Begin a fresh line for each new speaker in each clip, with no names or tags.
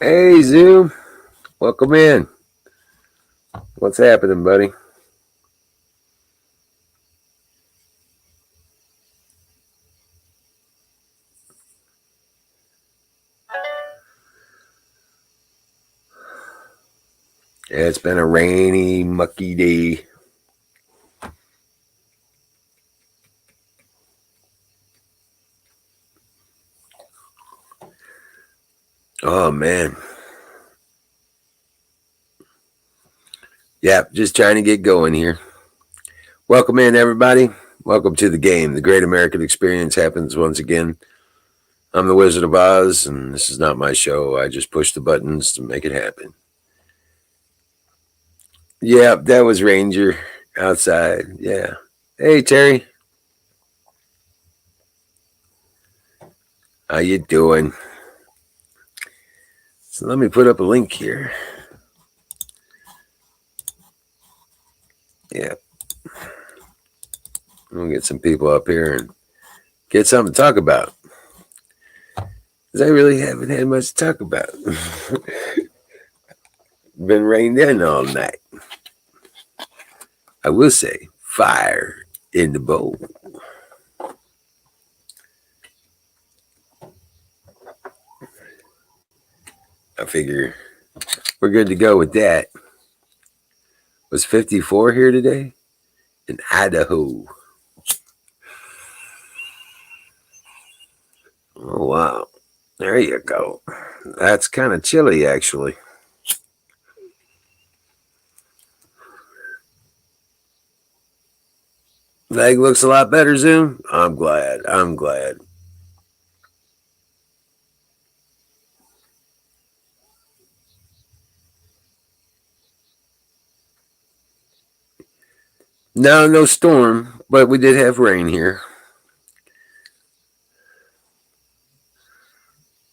Hey, Zoom. Welcome in. What's happening, buddy? Yeah, it's been a rainy, mucky day. Oh, man. Yeah, just trying to get going here. Welcome in, everybody. Welcome to the game. The Great American Experience happens once again. I'm the Wizard of Oz, and this is not my show. I just push the buttons to make it happen. Yeah, that was Ranger outside. Yeah. Hey, Terry. How you doing? So let me put up a link here. Yeah. We'll get some people up here and get something to talk about. Because I really haven't had much to talk about. Been rained in all night. I will say, fire in the bowl. I figure we're good to go with that. Was 54 here today in Idaho. Oh, wow. There you go. That's kind of chilly, actually. Leg looks a lot better, Zoom. I'm glad. I'm glad. No storm, but we did have rain here.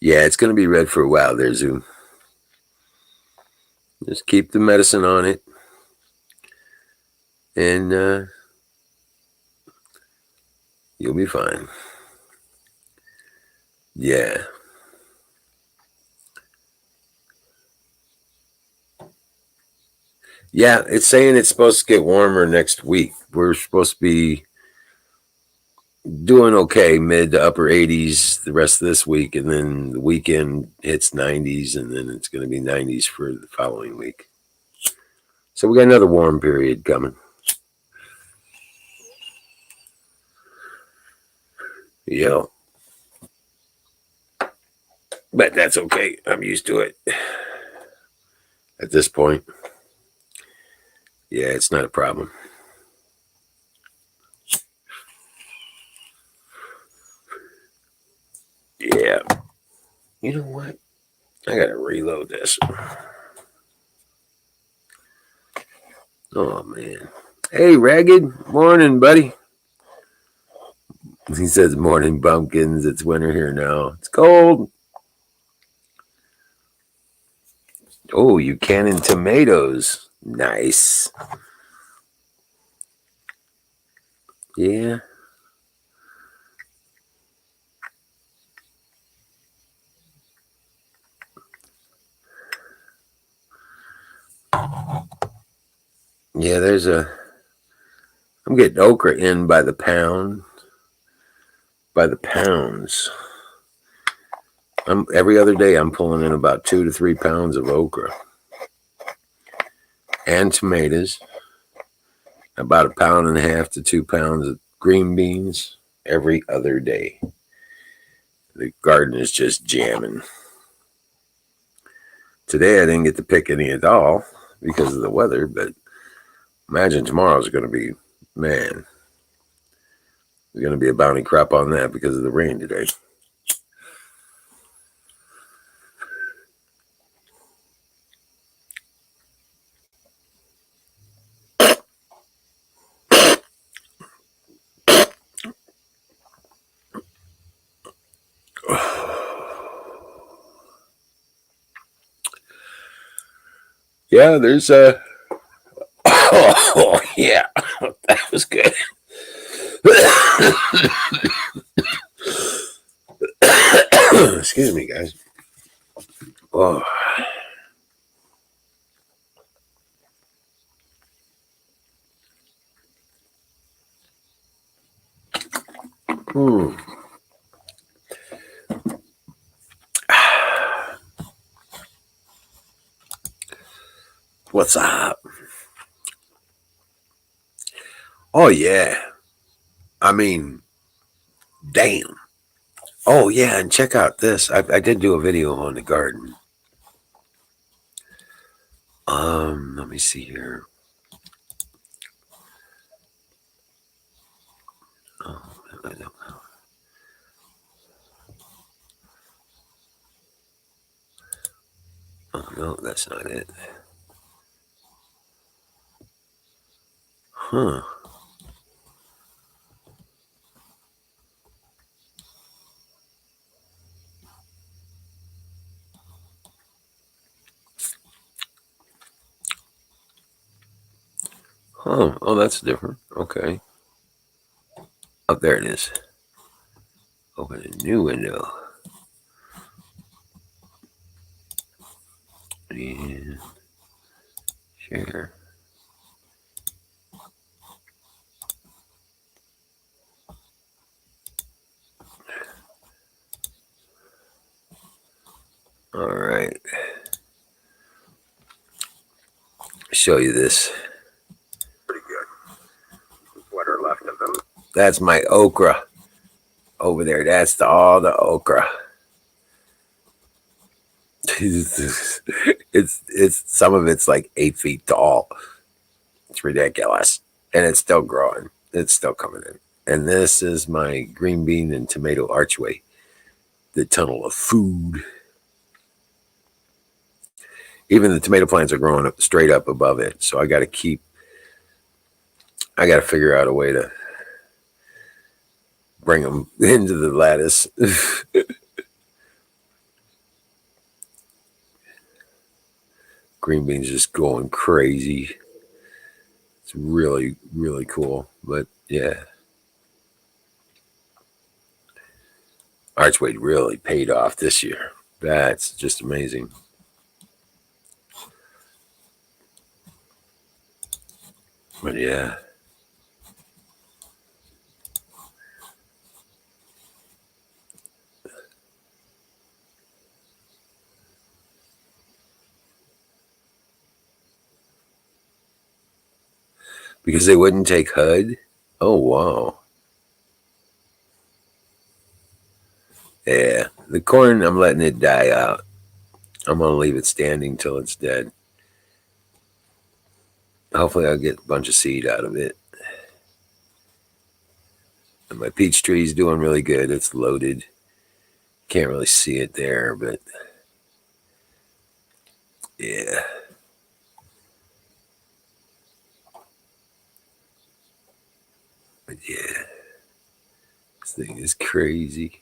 Yeah, it's going to be red for a while there, Zoom. Just keep the medicine on it. And you'll be fine. Yeah. Yeah, it's saying it's supposed to get warmer next week. We're supposed to be doing okay, mid to upper 80s the rest of this week. And then the weekend hits 90s, and then it's going to be 90s for the following week. So we got another warm period coming. Yeah. But that's okay. I'm used to it at this point. Yeah, it's not a problem. Yeah. You know what? I got to reload this. Oh, man. Hey, Ragged. Morning, buddy. He says, morning, bumpkins. It's winter here now. It's cold. Oh, you canning tomatoes. Nice. Yeah. Yeah, I'm getting okra in by the pound. By the pounds. Every other day I'm pulling in about 2 to 3 pounds of okra. And tomatoes. About 1.5 to 2 pounds of green beans every other day. The garden is just jamming. Today I didn't get to pick any at all because of the weather, but imagine tomorrow's going to be, man, there's going to be a bounty crop on that because of the rain today. Yeah, there's a. Oh, yeah, that was good. Excuse me, guys. Oh, Mm. What's up? Oh yeah. I mean, damn. Oh yeah, and check out this. I did do a video on the garden. Let me see here. Oh, I don't know. Oh no, that's not it. Huh. Huh. Oh, that's different. Okay. Oh, there it is. Open a new window. And share. All right. Show you this. Pretty good. What are left of them? That's my okra over there. That's all the okra. it's some of it's like 8 feet tall. It's ridiculous, and it's still growing. It's still coming in. And this is my green bean and tomato archway, the tunnel of food. Even the tomato plants are growing up straight up above it, so I got to figure out a way to bring them into the lattice. Green beans just going crazy. It's really, really cool. But yeah, Archway really paid off this year. That's just amazing. But yeah. Because they wouldn't take HUD? Oh, wow. Yeah. The corn, I'm letting it die out. I'm going to leave it standing till it's dead. Hopefully, I'll get a bunch of seed out of it. And my peach tree is doing really good. It's loaded. Can't really see it there, but yeah. But yeah, this thing is crazy.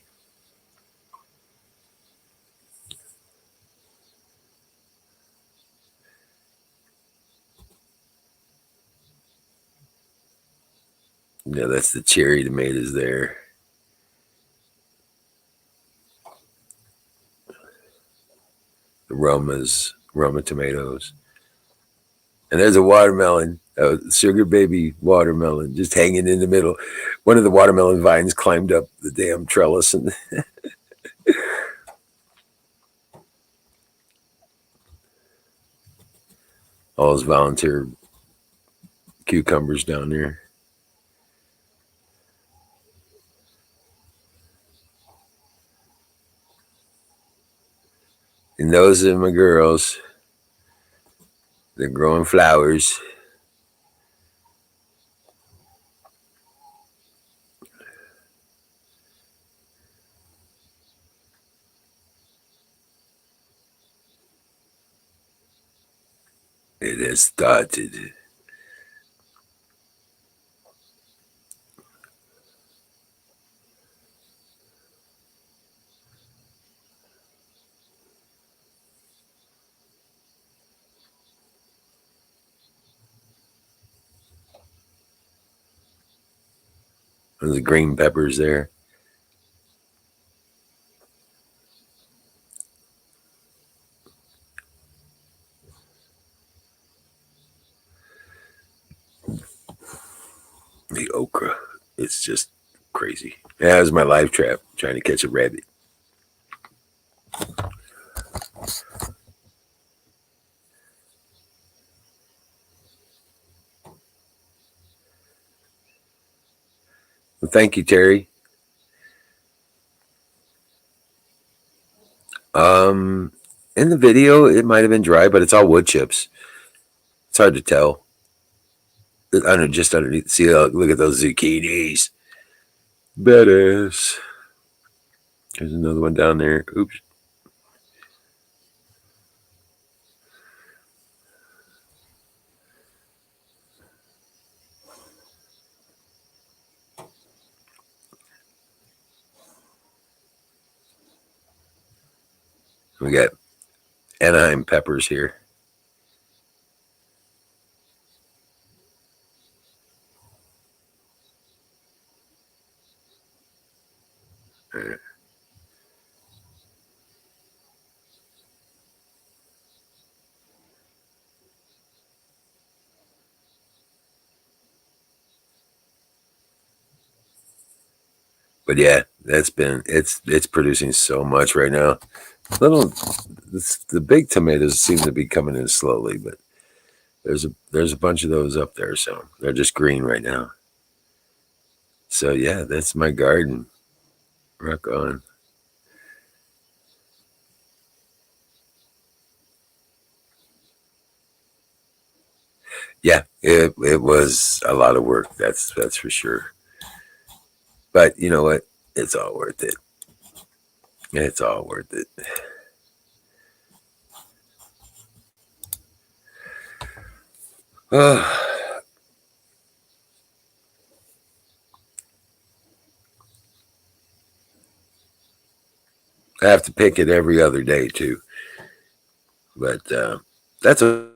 Yeah, that's the cherry tomatoes there. The Roma tomatoes. And there's a watermelon, a sugar baby watermelon, just hanging in the middle. One of the watermelon vines climbed up the damn trellis, and all those volunteer cucumbers down there. And those are my girls. They're growing flowers. It has started. There's the green peppers there. The okra. It's just crazy. Yeah, it was my live trap trying to catch a rabbit. Well, thank you, Terry. Um, in the video, it might have been dry, but it's all wood chips. It's hard to tell. I don't know, just underneath. See, look at those zucchinis. Badass. There's another one down there. Oops. We got Anaheim peppers here. But yeah, it's producing so much right now. The big tomatoes seem to be coming in slowly, but there's a bunch of those up there, so they're just green right now. So yeah, that's my garden. Rock on. Yeah, it was a lot of work. That's for sure. But you know what? It's all worth it. It's all worth it. Oh, I have to pick it every other day too. But that's a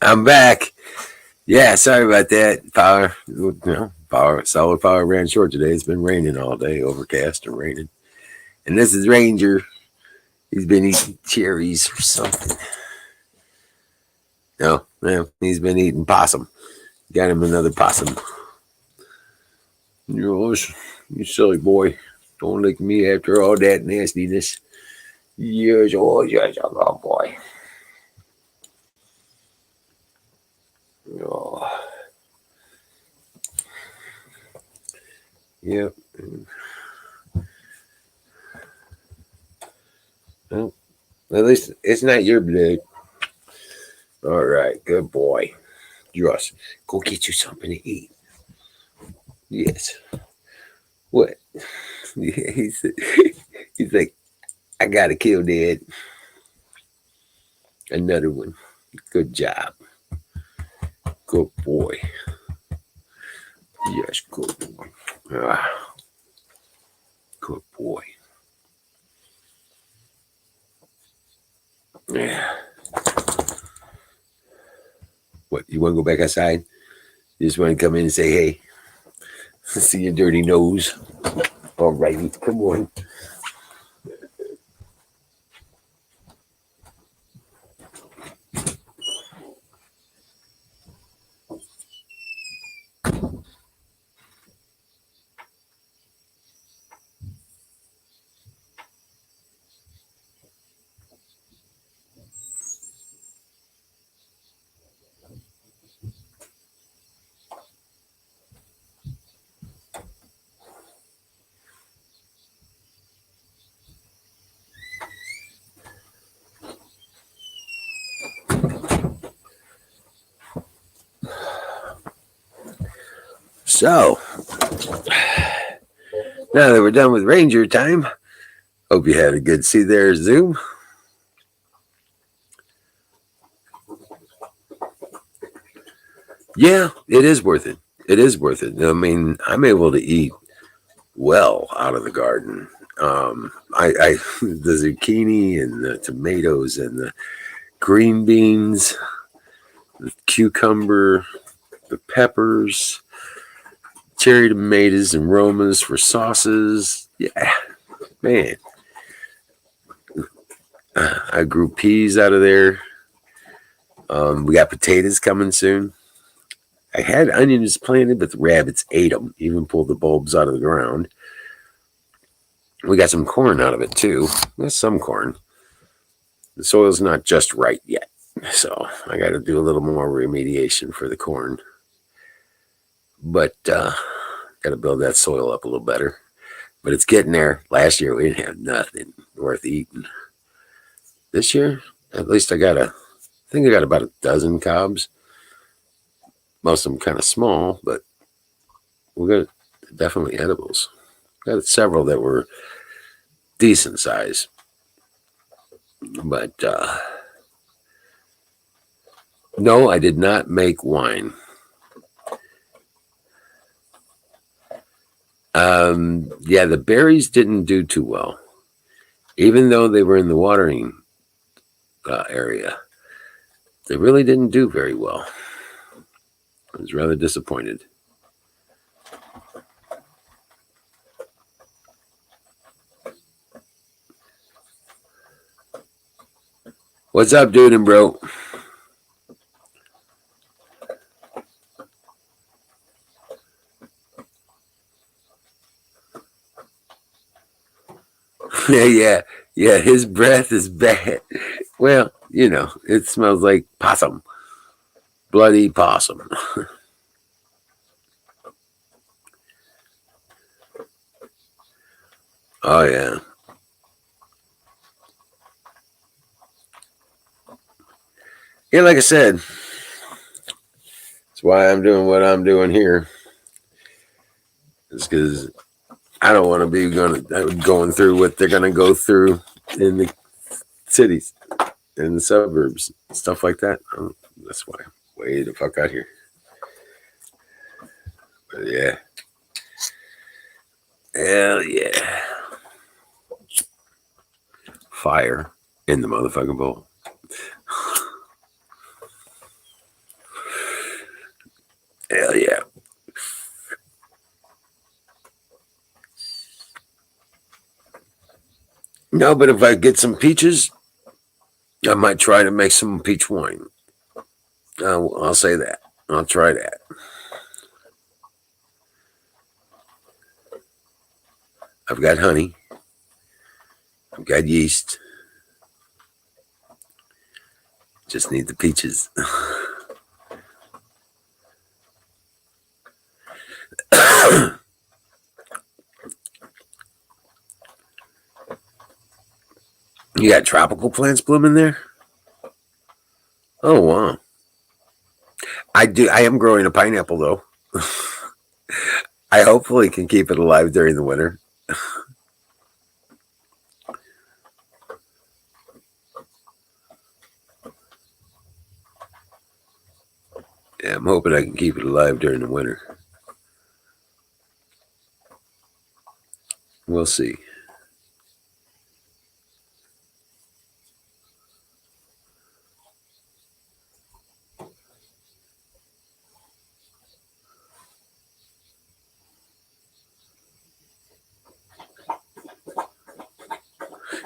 I'm back. Yeah, sorry about that. Solar power ran short today. It's been raining all day, overcast and raining. And this is Ranger. He's been eating cherries or something. No, yeah, he's been eating possum. Got him another possum. You silly boy. Don't lick me after all that nastiness. Yes, oh, yes, a good boy. Oh, yep. Well, at least it's not your blood. All right, good boy. Just go get you something to eat. Yes. What? he's he's like, I gotta kill Dad. Another one. Good job. Good boy. Yes, good boy. Ah, good boy. Yeah. What? You want to go back outside? You just want to come in and say, "Hey, see your dirty nose." All righty, come on. So, now that we're done with Ranger time, hope you had a good see there, Zoom. Yeah, it is worth it. It is worth it. I mean, I'm able to eat well out of the garden. I the zucchini and the tomatoes and the green beans, the cucumber, the peppers, cherry tomatoes and romas for sauces. Yeah, man. I grew peas out of there. We got potatoes coming soon. I had onions planted, but the rabbits ate them, even pulled the bulbs out of the ground. We got some corn out of it too. That's some corn. The soil's not just right yet, so I got to do a little more remediation for the corn. But got to build that soil up a little better. But it's getting there. Last year we didn't have nothing worth eating. This year, at least I think I got about a dozen cobs. Most of them kind of small, but we got definitely edibles. Got several that were decent size, but no, I did not make wine. Yeah, the berries didn't do too well, even though they were in the watering area. They really didn't do very well. I was rather disappointed. What's up, dude and bro? yeah. His breath is bad. Well, it smells like possum, bloody possum. Oh yeah. Yeah, like I said, that's why I'm doing what I'm doing here. It's because I don't want to be going through what they're going to go through in the cities, in the suburbs, stuff like that. That's why I'm way the fuck out here. But yeah. Hell yeah. Fire in the motherfucking bowl. Hell yeah. No, but if I get some peaches, I might try to make some peach wine. I'll say that. I'll try that. I've got honey. I've got yeast. Just need the peaches. You got tropical plants blooming there? Oh wow. I do. I am growing a pineapple though. I hopefully can keep it alive during the winter. Yeah, I'm hoping I can keep it alive during the winter. We'll see.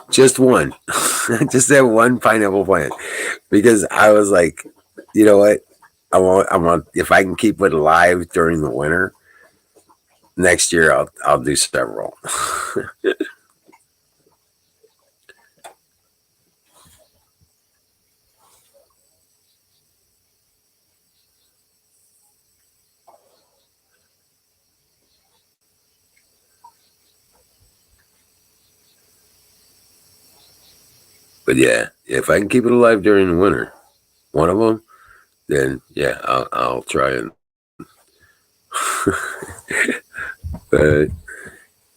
Just one. Just that one pineapple plant. Because I was like, you know what? I want if I can keep it alive during the winter, next year I'll do several. But yeah, if I can keep it alive during the winter, one of them, then yeah, I'll try and. But it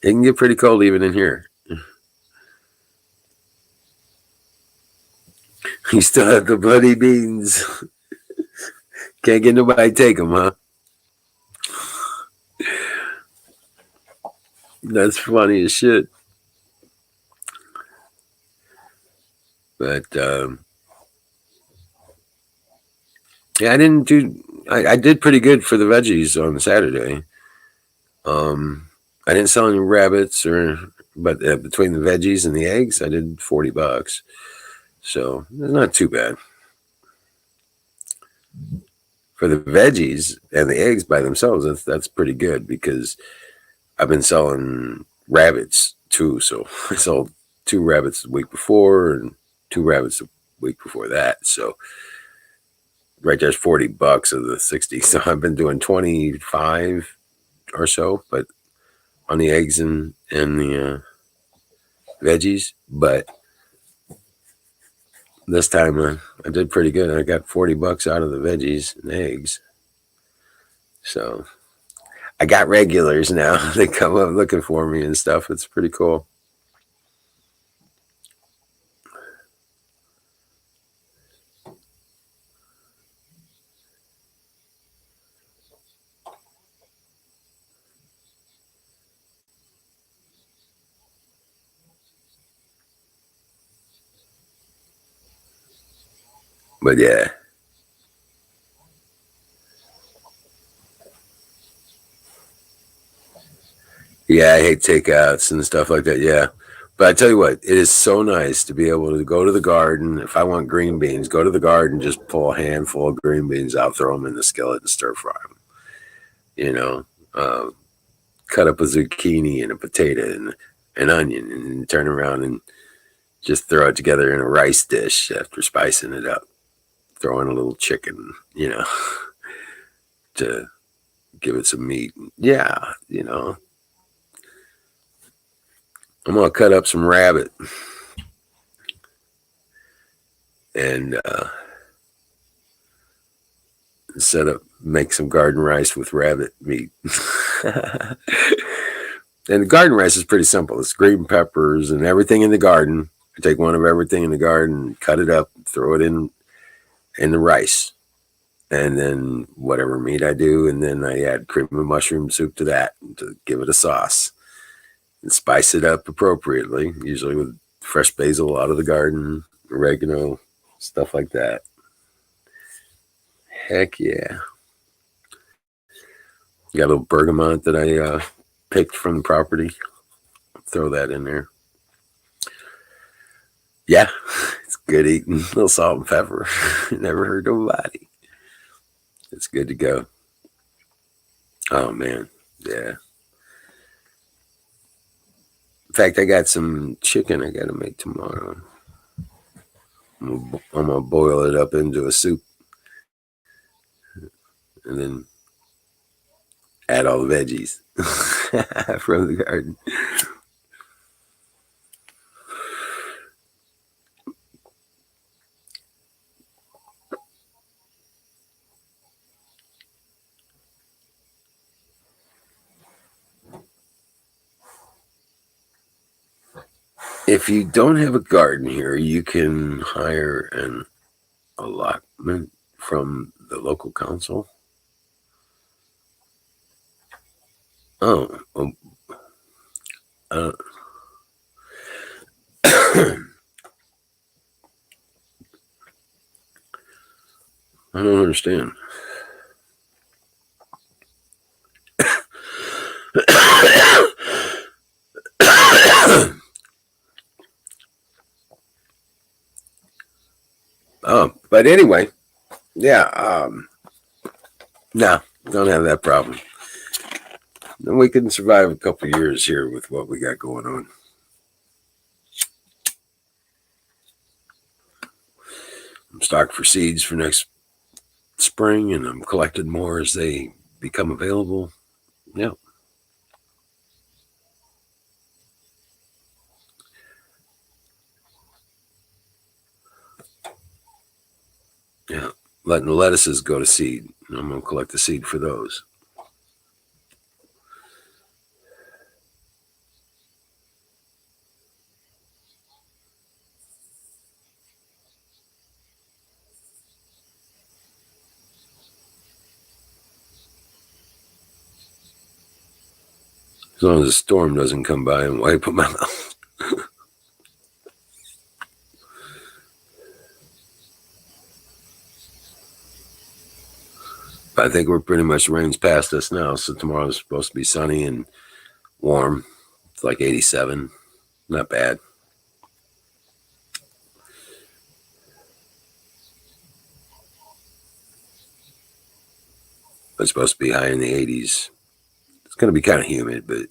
can get pretty cold even in here. You still have the bloody beans. Can't get nobody to take them, huh? That's funny as shit. But yeah, I didn't do. I did pretty good for the veggies on Saturday. I didn't sell any rabbits but between the veggies and the eggs, I did $40. So it's not too bad for the veggies and the eggs by themselves. That's pretty good because I've been selling rabbits too. So I sold 2 rabbits the week before and 2 rabbits the week before that. So right there's $40 of the 60. So I've been doing 25 or so, but on the eggs and the veggies. But this time I did pretty good. I got $40 out of the veggies and eggs. So I got regulars now. They come up looking for me and stuff. It's pretty cool. But yeah. Yeah, I hate takeouts and stuff like that. Yeah. But I tell you what, it is so nice to be able to go to the garden. If I want green beans, go to the garden, just pull a handful of green beans out, throw them in the skillet and stir fry them. You know, cut up a zucchini and a potato and an onion and turn around and just throw it together in a rice dish after spicing it up. Throw in a little chicken, to give it some meat. Yeah, I'm gonna cut up some rabbit and make some garden rice with rabbit meat. And the garden rice is pretty simple. It's green peppers and everything in the garden. I take one of everything in the garden, cut it up, throw it in the rice, and then whatever meat I do, and then I add cream and mushroom soup to that to give it a sauce and spice it up appropriately, usually with fresh basil out of the garden, oregano, stuff like that. Heck yeah. Got a little bergamot that I picked from the property. Throw that in there. Yeah, it's good eating. A little salt and pepper. Never hurt nobody. It's good to go. Oh man, yeah. In fact, I got some chicken I got to make tomorrow. I'm gonna boil it up into a soup, and then add all the veggies from the garden. If you don't have a garden here, you can hire an allotment from the local council. Oh, uh, I don't understand. But anyway, yeah. No, don't have that problem. Then we can survive a couple years here with what we got going on. I'm stocked for seeds for next spring, and I'm collecting more as they become available. Yeah. Yeah. Letting the lettuces go to seed. I'm going to collect the seed for those. As long as a storm doesn't come by and wipe them out. I think we're pretty much rain's past us now. So tomorrow's supposed to be sunny and warm. It's like 87. Not bad. But it's supposed to be high in the 80s. It's going to be kind of humid, but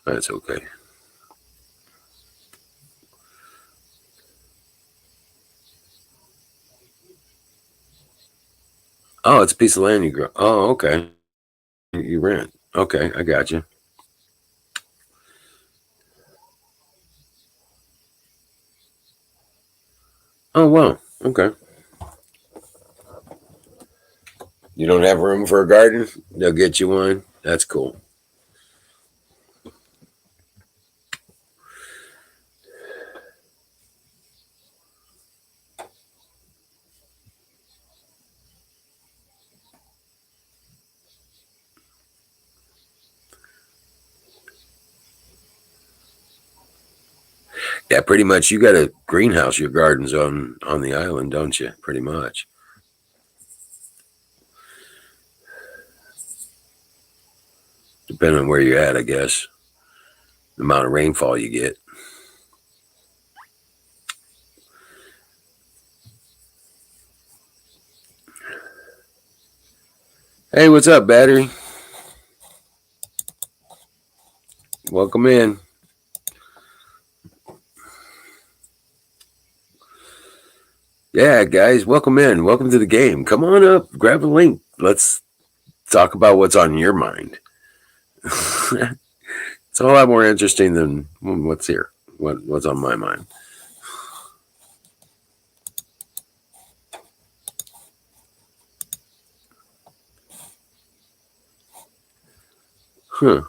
that's okay. Oh, it's a piece of land you grow. Oh, okay. You rent. Okay, I got you. Oh, wow. Okay. You don't have room for a garden? They'll get you one. That's cool. Yeah, pretty much. You got a greenhouse. Your garden's on the island, don't you? Pretty much. Depending on where you're at, I guess. The amount of rainfall you get. Hey, what's up, Battery? Welcome in. Yeah, guys, welcome in. Welcome to the game. Come on up, grab a link. Let's talk about what's on your mind. It's a whole lot more interesting than what's here, what's on my mind. Huh.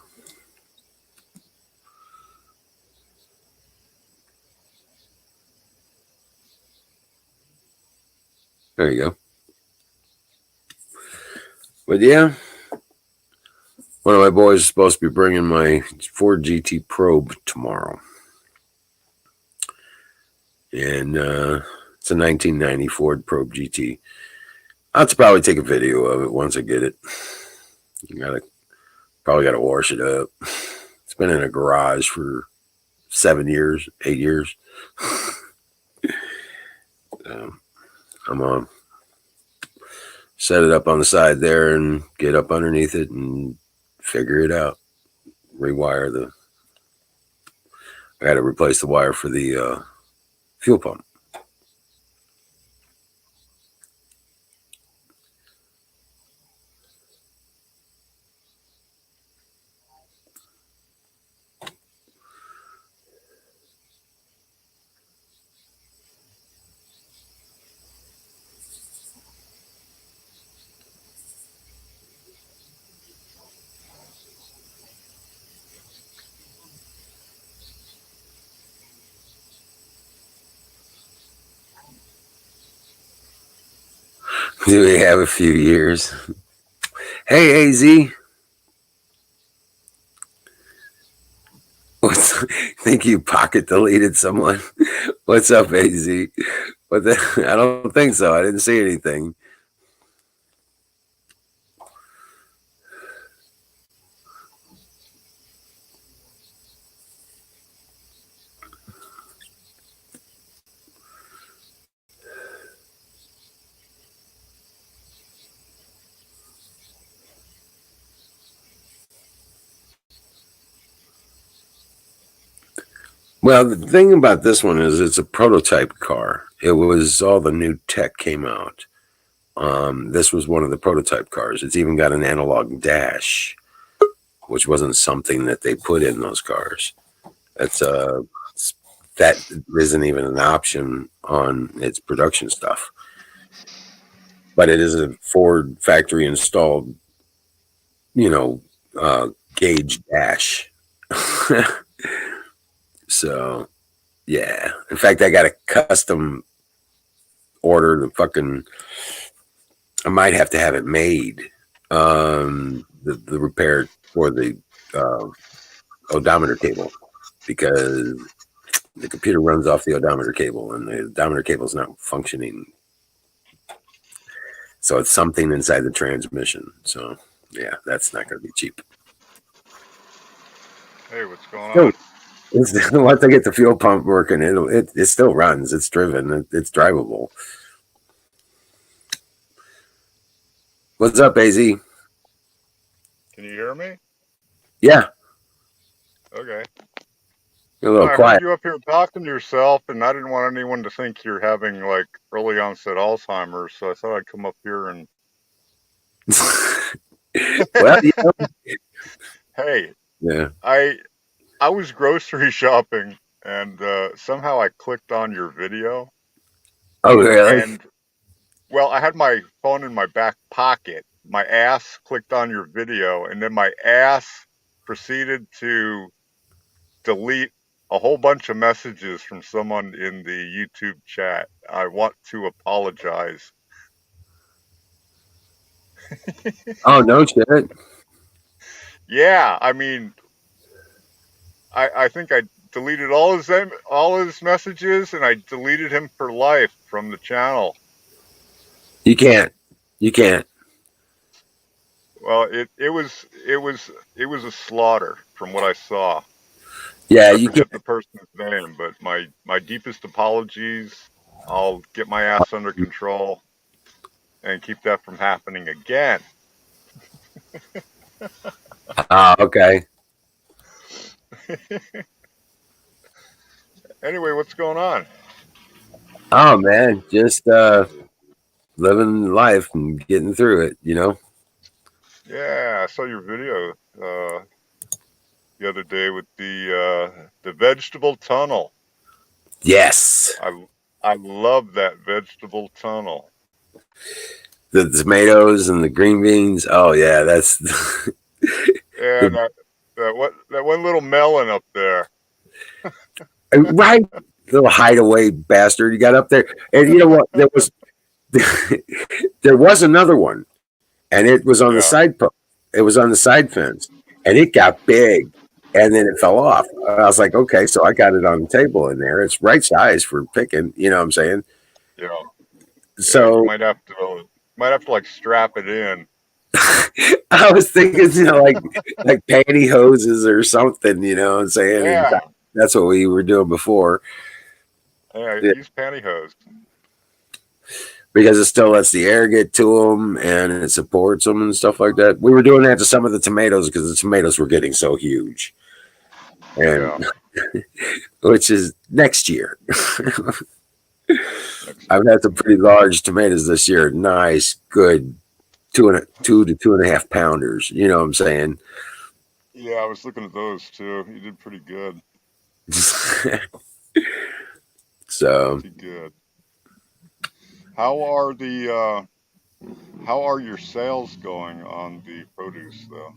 There you go. But yeah, one of my boys is supposed to be bringing my Ford GT Probe tomorrow. And it's a 1990 Ford Probe GT. I'll have to probably take a video of it once I get it. I gotta Probably got to wash it up. It's been in a garage for 7 years, 8 years. I'm on. Set it up on the side there and get up underneath it and figure it out. Rewire the. I got to replace the wire for the fuel pump. Do we have a few years? Hey, AZ. Think you pocket deleted someone? What's up, AZ? What the? I don't think so. I didn't see anything. Well, the thing about this one is it's a prototype car. It was all the new tech came out. This was one of the prototype cars. It's even got an analog dash, which wasn't something that they put in those cars. That isn't even an option on its production stuff. But it is a Ford factory installed, gauge dash. So, yeah. In fact, I got a custom order. I might have to have it made. The repair for the odometer cable, because the computer runs off the odometer cable, and the odometer cable is not functioning. So it's something inside the transmission. So, yeah, that's not going to be cheap.
Hey, what's going on?
Once I get the fuel pump working, it still runs. It's driven. It's drivable. What's up, AZ?
Can you hear me?
Yeah.
Okay.
You're a little
I
quiet.
heard you up here talking to yourself, and I didn't want anyone to think you're having like early onset Alzheimer's, so I thought I'd come up here and.
Well,
Hey.
Yeah.
I was grocery shopping, and somehow I clicked on your video.
Oh, really?
And well, I had my phone in my back pocket. My ass clicked on your video, and then my ass proceeded to delete a whole bunch of messages from someone in the YouTube chat. I want to apologize.
Oh, no shit.
Yeah, I mean, I think I deleted all his messages, and I deleted him for life from the channel.
You can't.
Well, it was a slaughter from what I saw.
Yeah,
I forget the person's name, but my deepest apologies. I'll get my ass under control and keep that from happening again.
Okay.
Anyway, what's going on?
Oh, man, just living life and getting through it,
Yeah, I saw your video the other day with the vegetable tunnel.
Yes.
I love that vegetable tunnel.
The tomatoes and the green beans. Oh yeah, that's.
And that one little melon up there.
Right, little hideaway bastard. You got up there, and you know what? There was another one, and it was on the side post. It was on the side fence, and it got big, and then it fell off. I was like, okay, so I got it on the table in there. It's right size for picking. You know what I'm saying?
Yeah.
So
you might have to like strap it in.
I was thinking, like pantyhoses or something, you know what I'm saying? And
Yeah,
that's what we were doing before.
yeah.
Yeah,
Use pantyhose.
because it still lets the air get to them and it supports them and stuff like that. We were doing that to some of the tomatoes because the tomatoes were getting so huge,
Yeah.
and which is next year.
Next
I've had some pretty large tomatoes this year. Nice, good 2 to 2.5 pounders. You know what I'm saying?
Yeah, I was looking at those too. You did pretty good.
So
Pretty good. How are the how are your sales going on the produce though?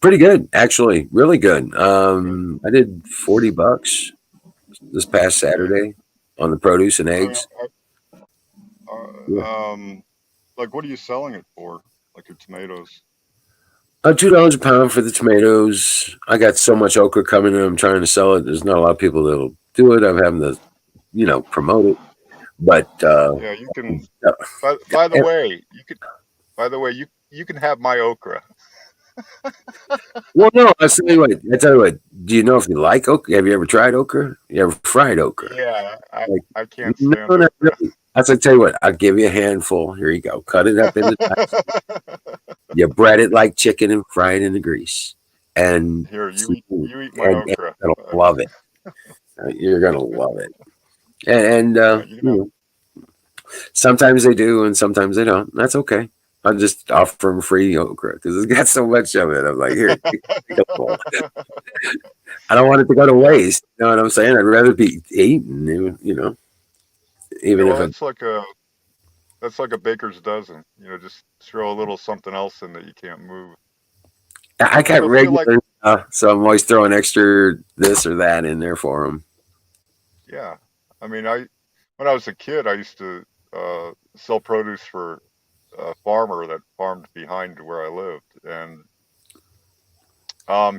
pretty good, actually, really good.
Good.
I did $40 this past
Okay.
Saturday on the produce and
I mean,
eggs. Yeah.
like what are you selling it for? Like your tomatoes?
$2 a pound for the tomatoes. I got so much okra coming in. I'm trying to sell it. There's not a lot of people that'll do it. I'm having to, promote it. But
Yeah, you can.
uh,
By the way, you could. By the way, you can have my okra.
well, no, I tell you what. Do you know if you like okra? Have you ever tried okra? You ever fried okra?
Yeah,
Like,
I can't
no,
stand
not
okra.
really. I said, tell you what. I'll give you a handful. Here you go. Cut it up into. You bread it like chicken and fry it in the grease, and
Here,
seafood,
you eat my
and
okra.
you're gonna love it. You're gonna love it. And
You can have.
sometimes they do, and sometimes they don't. That's okay. I'll just offer them free okra because it's got so much of it. I'm like, here, take a bowl. I don't want it to go to
Yeah,
waste. You know what I'm saying? I'd rather be eaten,
yeah.
even if
Well,
it,
that's like a baker's dozen. You know, just throw a little something else in that you can't move.
I got
So feel like,
regular, so I'm always throwing extra this or that in there for them.
yeah. I mean, I when I was a kid, I used to sell produce for a farmer that farmed behind where I lived, and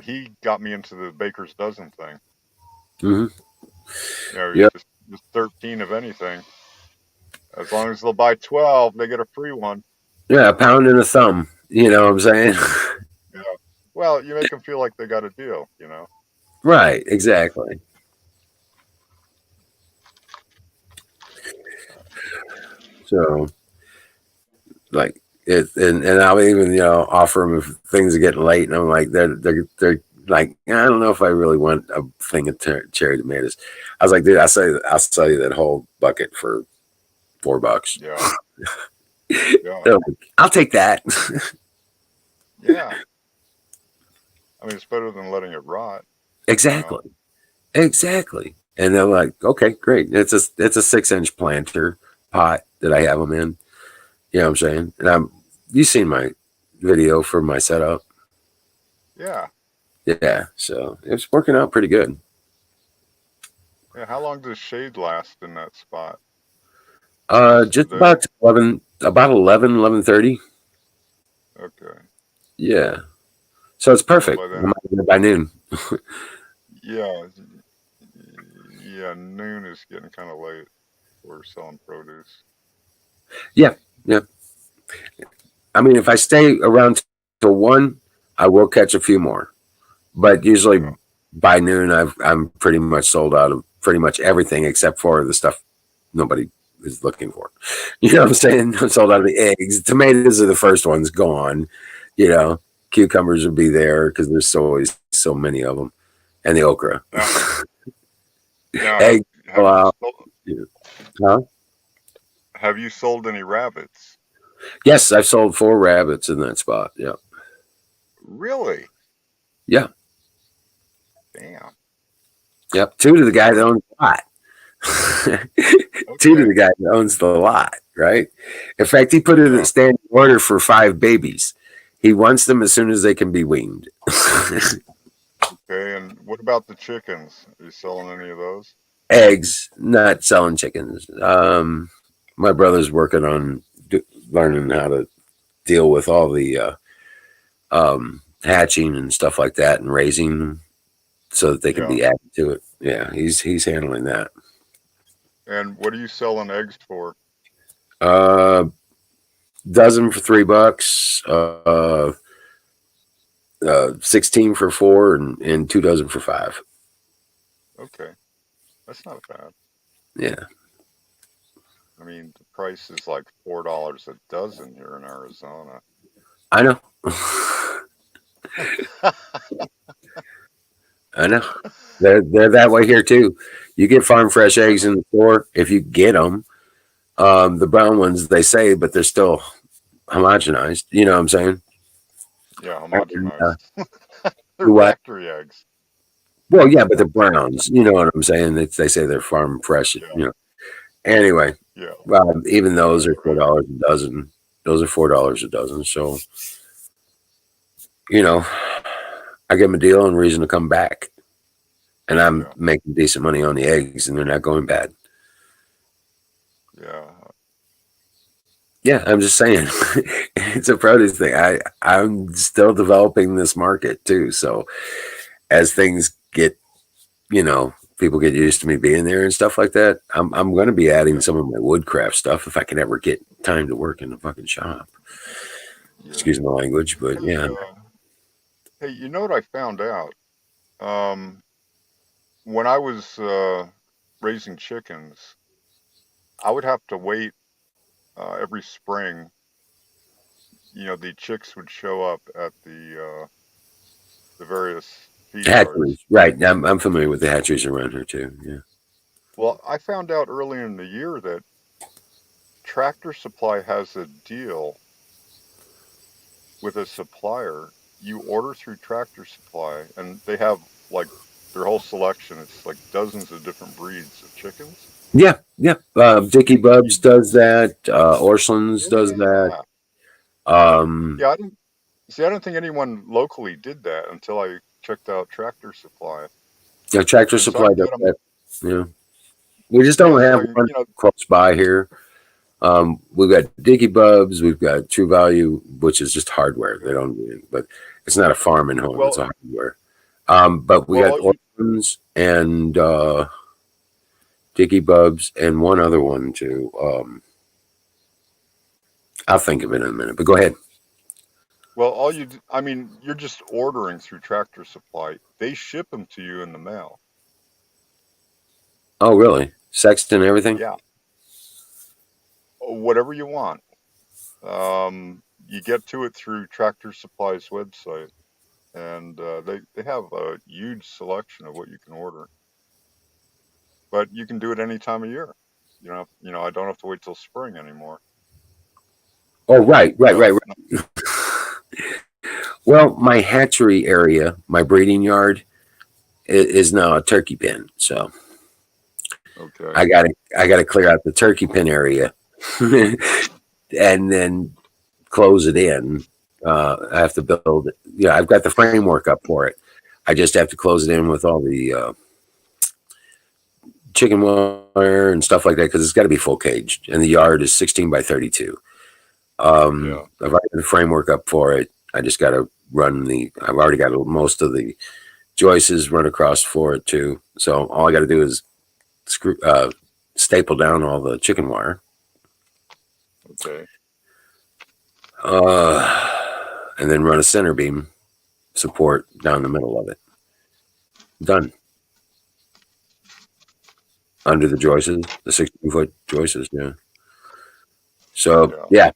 he got me into the baker's dozen thing.
Hmm.
You know,
Yeah,
just 13 of anything. As long as they'll buy 12, they get a free one.
yeah, a pound and a thumb. You know what I'm saying?
Yeah. Well, you make them feel like they got a deal, you know.
Right, exactly. So like it, and I'll even offer them if things are getting late, and I'm like they're like I don't know if I really want a thing of cherry tomatoes. I was like, dude, I'll sell you that whole bucket for $4.
Yeah. Yeah.
They're like, I'll take that.
Yeah. I mean, it's better than letting it rot, you know.
Exactly, exactly. And they're like, okay, great. It's a 6-inch planter pot that I have them in. You know what I'm saying? And you seen my video for my setup.
Yeah.
Yeah, so it's working out pretty good.
Yeah. How long does shade last in that spot? Most of
Just
the day.
about 11:30.
Okay.
Yeah, so it's
So
perfect.
by
I'm
then,
out there by noon.
yeah, yeah, noon is getting kind of late for selling produce.
Yeah, yeah. I mean, if I stay around till 1, I will catch a few more, but usually
Yeah.
by noon, I'm pretty much sold out of pretty much everything except for the stuff nobody is looking for. You know what I'm saying? I'm sold out of the eggs. Tomatoes are the first ones gone. You know, cucumbers will be there because there's always so many of them, and the okra.
Now, now
Eggs go
have you
out.
sold,
Huh?
have you sold any rabbits?
Yes, I've sold 4 rabbits in that spot. Yeah.
Really?
Yeah.
Damn.
Yep. 2 to the guy that owns the lot. 2 to the
Okay.
guy that owns the lot, right? In fact, he put in a
Yeah.
standing order for 5 babies. He wants them as soon as they can be weaned.
Okay. And what about the chickens? Are you selling any of those?
Eggs, not selling chickens. My brother's working on learning how to deal with all the hatching and stuff like that and raising them so that they can
Yeah.
be added to it. Yeah, he's handling that.
And what are you selling eggs for?
Uh, dozen for $3, 16 for 4, and 2 dozen for 5.
Okay, that's not bad.
Yeah,
I mean, the price is like $4 a dozen here in Arizona.
I know. I know. They're that way here too. You get farm fresh eggs in the store if you get them. The brown ones they say, but they're still homogenized. You know what I'm saying?
Yeah,
And,
homogenized. They're
what?
factory eggs.
Well, yeah, but the browns. You know what I'm saying? They say they're farm fresh.
Yeah,
You know. Anyway,
yeah,
even those are
right, right.
$4 a dozen. Those are $4 a dozen. So you know, I give them a deal and reason to come back, and I'm
Yeah,
making decent money on the eggs, and they're not going bad.
yeah,
Yeah, I'm just saying, it's a produce thing. I'm still developing this market too. So as things get, people get used to me being there and stuff like that, I'm going to be adding
yeah,
some of my woodcraft stuff if I can ever get time to work in the fucking shop.
yeah.
Excuse my language, but
Hey,
yeah.
hey, you know what I found out? Um, when I was raising chickens, I would have to wait every spring. The chicks would show up at the various feed
Hatcheries,
yards.
right? I'm familiar with the hatcheries around here too. Yeah.
Well, I found out earlier in the year that Tractor Supply has a deal with a supplier. You order through Tractor Supply, and they have like their whole selection. It's like dozens of different breeds of chickens.
Yeah, yeah. Dickie Bubs
You,
does that. Orscheln's does that.
yeah,
Um,
yeah. I didn't see. I don't think anyone locally did that until I checked out Tractor Supply,
yeah, Tractor
and so I
Supply
can
does
get them.
that. Yeah, we just
Yeah,
don't
so
have one
you know,
close by here. We've got Dickie Bubs, we've got True Value, which is just hardware. They don't, but it's not a farm and home; it's
well,
a hardware. But we
well,
got
all you
Orphans and Dickie Bubs and one other one too. I'll think of it in a minute. But go ahead.
I mean, you're just ordering through Tractor Supply. They ship them to you in the mail.
Oh, really? Sexton, everything?
Yeah, whatever you want. You get to it through Tractor Supply's website, and they have a huge selection of what you can order. But you can do it any time of year. I don't have to wait till spring anymore.
Oh, right, right, right,
So
right. Well, my hatchery area, my breeding yard, is now a turkey pen. So
okay,
I gotta clear out the turkey pen area, and then close it in. I have to build. I've got the framework up for it. I just have to close it in with all the chicken wire and stuff like that because it's got to be full caged, and the yard is 16 by 32.
yeah,
I've already got the framework up for it. I just got to run the. I've already got most of the joists run across for it too. So all I got to do is staple down all the chicken wire,
okay,
and then run a center beam support down the middle of it. Done. Under the joists, the 16-foot joists. Yeah. So
yeah,
yeah,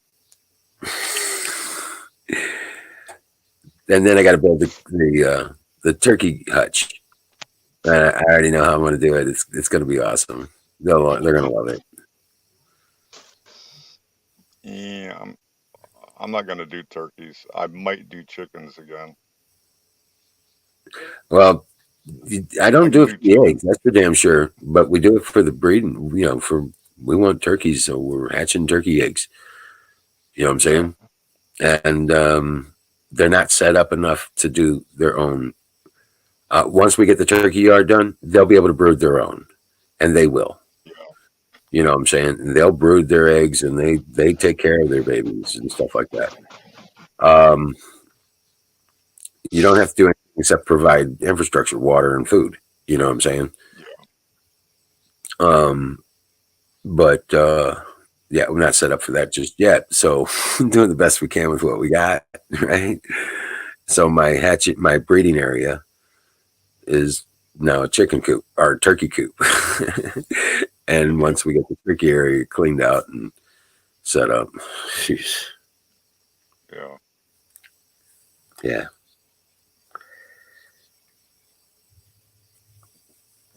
and then I got to build the turkey hutch. I already know how I'm going to do it. It's going to be awesome. They're going to love it.
yeah. I'm not gonna do turkeys. I might do chickens again.
Well, I
I
don't do
can
it
do
for the
chicken.
eggs. That's for damn sure. But we do it for the breeding. We want turkeys, so we're hatching turkey eggs. You know what I'm
Yeah,
saying? And they're not set up enough to do their own. Once we get the turkey yard done, they'll be able to brood their own, and they will.
yeah,
You know what I'm saying? And they'll brood their eggs, and they take care of their babies and stuff like that. Um, you don't have to do anything except provide infrastructure, water, and food. You know what I'm saying?
yeah.
Um, but yeah, we're not set up for that just yet. So doing the best we can with what we got, right? So my breeding area is now a chicken coop or turkey coop. And once we get the turkey area cleaned out and set up, sheesh,
Yeah.
yeah.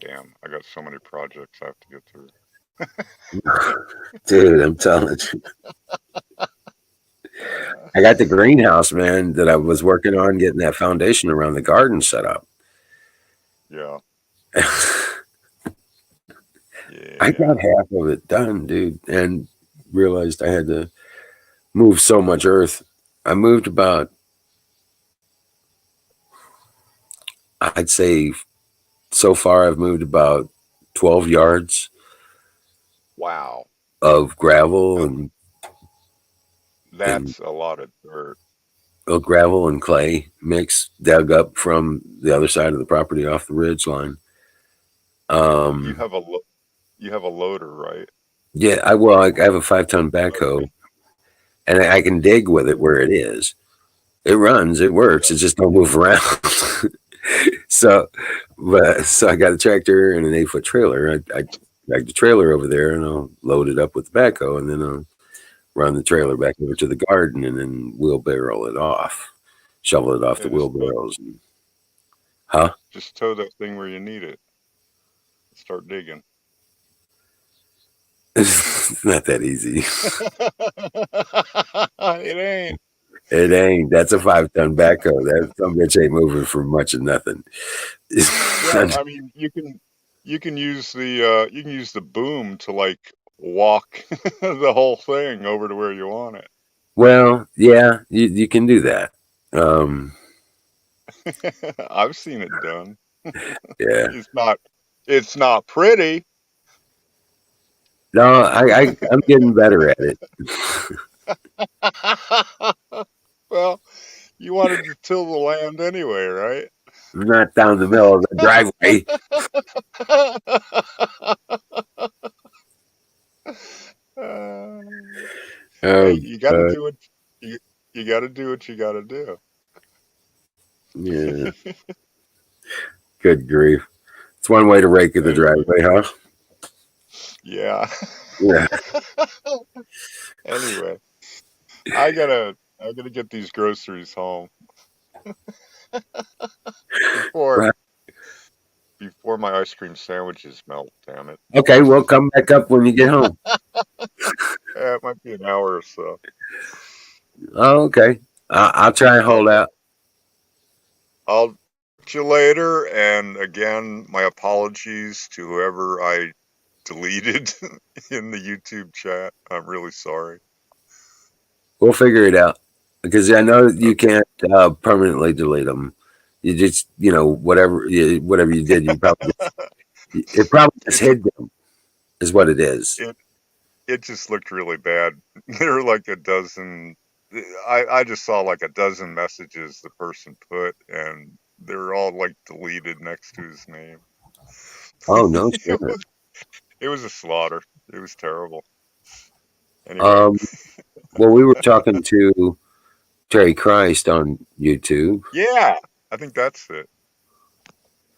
Damn, I got so many projects I have to get through.
Dude, I'm telling you. I got the greenhouse, man, that I was working on getting that foundation around the garden set up.
Yeah.
I
Yeah.
got half of it done, dude, and realized I had to move so much earth. I moved about, I'd say so far, I've moved about 12 yards
Wow.
of gravel
That,
and
that's a lot of dirt.
gravel and clay mix dug up from the other side of the property off the ridge line.
You
Um,
have a you have a loader, right?
yeah, I have a 5-ton
Okay.
backhoe, and I can dig with it where it is. It runs, it works.
Yeah.
It just don't move around. So, so I got a tractor and an 8-foot trailer. I drag the trailer over there and I'll load it up with the backhoe, and then I'll run the
Yeah.
trailer back over to the garden and then wheelbarrow it off, shovel it off
Yeah.
the wheelbarrows. Huh?
Just tow that thing where you need it. Start digging.
It's not that easy.
It ain't.
It ain't. That's a 5-ton backhoe. That some bitch ain't moving for much of nothing.
Well, I mean, you can use the boom to like walk the whole thing over to where you want
Well, yeah, you can do that. Um,
it. I've seen it done.
yeah.
It's not pretty.
No, I'm getting better at it.
Well, you wanted to till the land anyway, right?
Not down the middle of the driveway.
Uh, hey,
Oh,
you got to do what you you got to do what you got to do.
yeah. Good grief. It's one way to rake the
Anyway,
driveway, huh?
yeah.
Yeah.
Anyway, I gotta get these groceries home before
Right.
before my ice cream sandwiches melt. Damn it!
Okay, well, come back up when you get home.
It might be an hour or so.
Oh, okay. I'll try and hold
Okay,
out.
I'll talk to you later. And again, my apologies to whoever I deleted in the YouTube chat. I'm really sorry.
We'll figure it out because I know you
Okay.
can't permanently delete them. You just, whatever you did, it probably just
It just
hid them, is what it is.
it it just looked really bad. There were like a dozen. I just saw like a dozen messages the person put, and they're all like deleted next to his name.
Oh no,
it
sure.
was it was a slaughter. It was terrible. Anyway,
Um, well, we were talking to Terry Christ on YouTube.
yeah, I think that's it.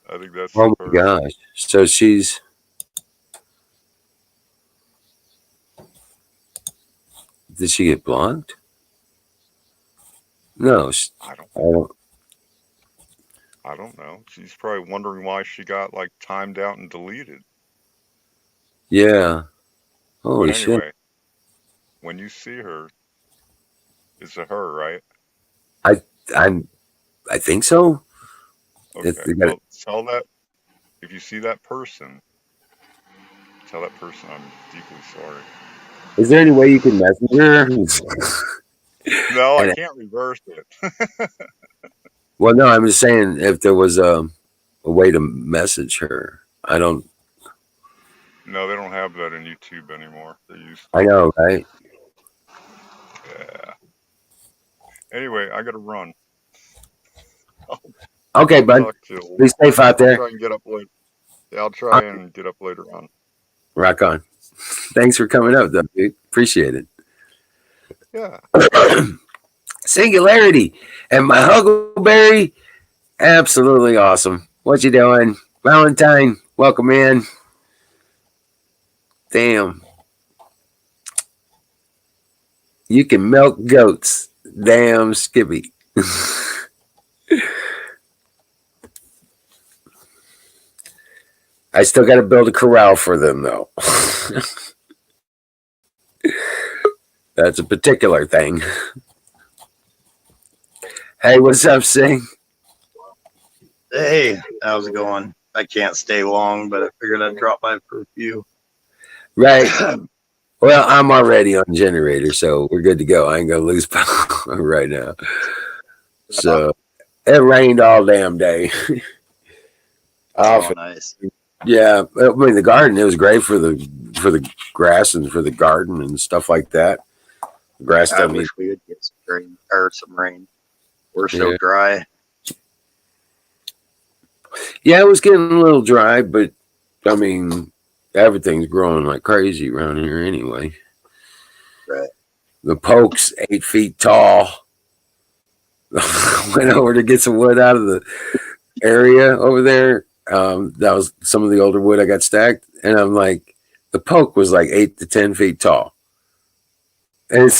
I think that's the
Oh my
person.
gosh! So did she get blocked? No,
I don't
I don't.
I don't know. She's probably wondering why she got like timed out and deleted.
Yeah.
But
Holy shit!
anyway, when you see her, it's a her, right?
I I'm I think so.
Okay.
They got,
Well, tell that if you see that person, tell that person I'm deeply sorry.
is there any way you can message her?
No, I
And
can't reverse it.
well, no, I'm just saying if there was a way to message her. I don't.
No, they don't have that in YouTube anymore. They used
I
to.
know, right?
Yeah. Anyway, I gotta run. I'll,
Okay,
I'll
bud.
talk to you.
Be safe out
I'll
there.
try and get up later. Yeah, I'll
All
try
right,
and get up later on.
rock on. Thanks for coming up, though, dude. Appreciate it.
Yeah.
Singularity and my Huckleberry, absolutely awesome. What you doing? Valentine, welcome in. Damn. You can milk goats. Damn, Skippy. I still got to build a corral for them, though. That's a particular thing. Hey, what's up, Sing?
Hey, how's it going? I can't stay long, but I figured I'd drop by for a few.
Right. Well, I'm already on generator, so we're good to go. I ain't gonna lose power right now. So it rained all damn day.
Oh, nice.
Yeah, I mean the garden. It was great for the grass and for the garden and stuff like that. The grass
I
doesn't.
wish we would get some rain or some rain. We're so
Yeah.
dry.
Yeah, it was getting a little dry, but I mean everything's growing like crazy around here anyway.
Right.
The poke's 8 feet tall. Went over to get some wood out of the area over there. That was some of the older wood I got stacked, and I'm like, the poke was like 8 to 10 feet tall. And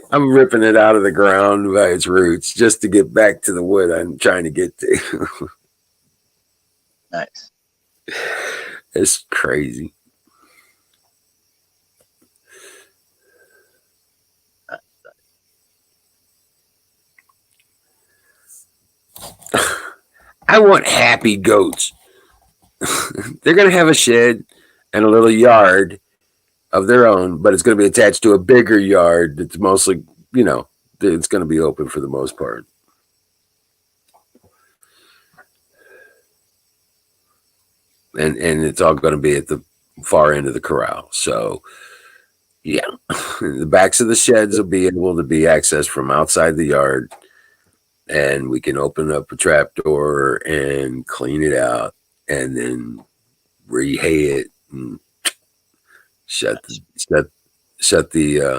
I'm ripping it out of the ground by its roots just to get back to the wood I'm trying to get to.
Nice.
It's crazy. I want happy goats. They're going to have a shed and a little yard of their own, but it's going to be attached to a bigger yard that's mostly, it's going to be open for the most part. And it's all going to be at the far end of the corral. So, yeah, the backs of the sheds will be able to be accessed from outside the yard, and we can open up a trap door and clean it out, and then rehay it and shut the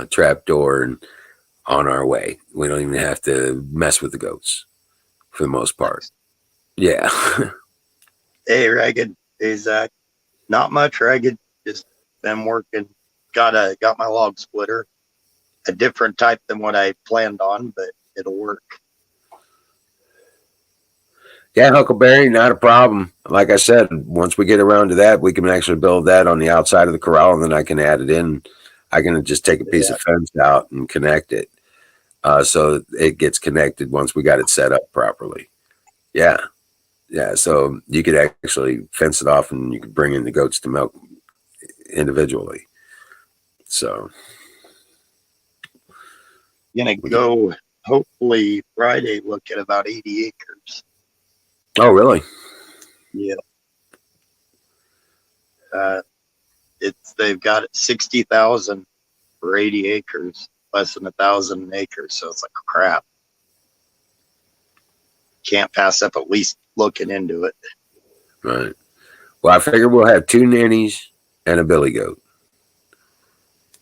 trap door and on our way. We don't even have to mess with the goats for the most part. Yeah.
Hey, Ragged. Hey, Zach. Not much, Ragged. Just been working. Got my log splitter. A different type than what I planned on, but it'll work.
Yeah, Huckleberry, not a problem. Like I said, once we get around to that, we can actually build that on the outside of the corral, and then I can add it in. I can just take a piece of fence out and connect it. So it gets connected once we got it set up properly. Yeah. Yeah. So you could actually fence it off and you could bring in the goats to milk individually. So.
Gonna go hopefully Friday look at about 80 acres.
Oh, really?
Yeah. They've got it 60,000 for 80 acres, less than 1,000 an acre. So it's like crap. Can't pass up at least looking into it.
Right. Well, I figure we'll have 2 nannies and a billy goat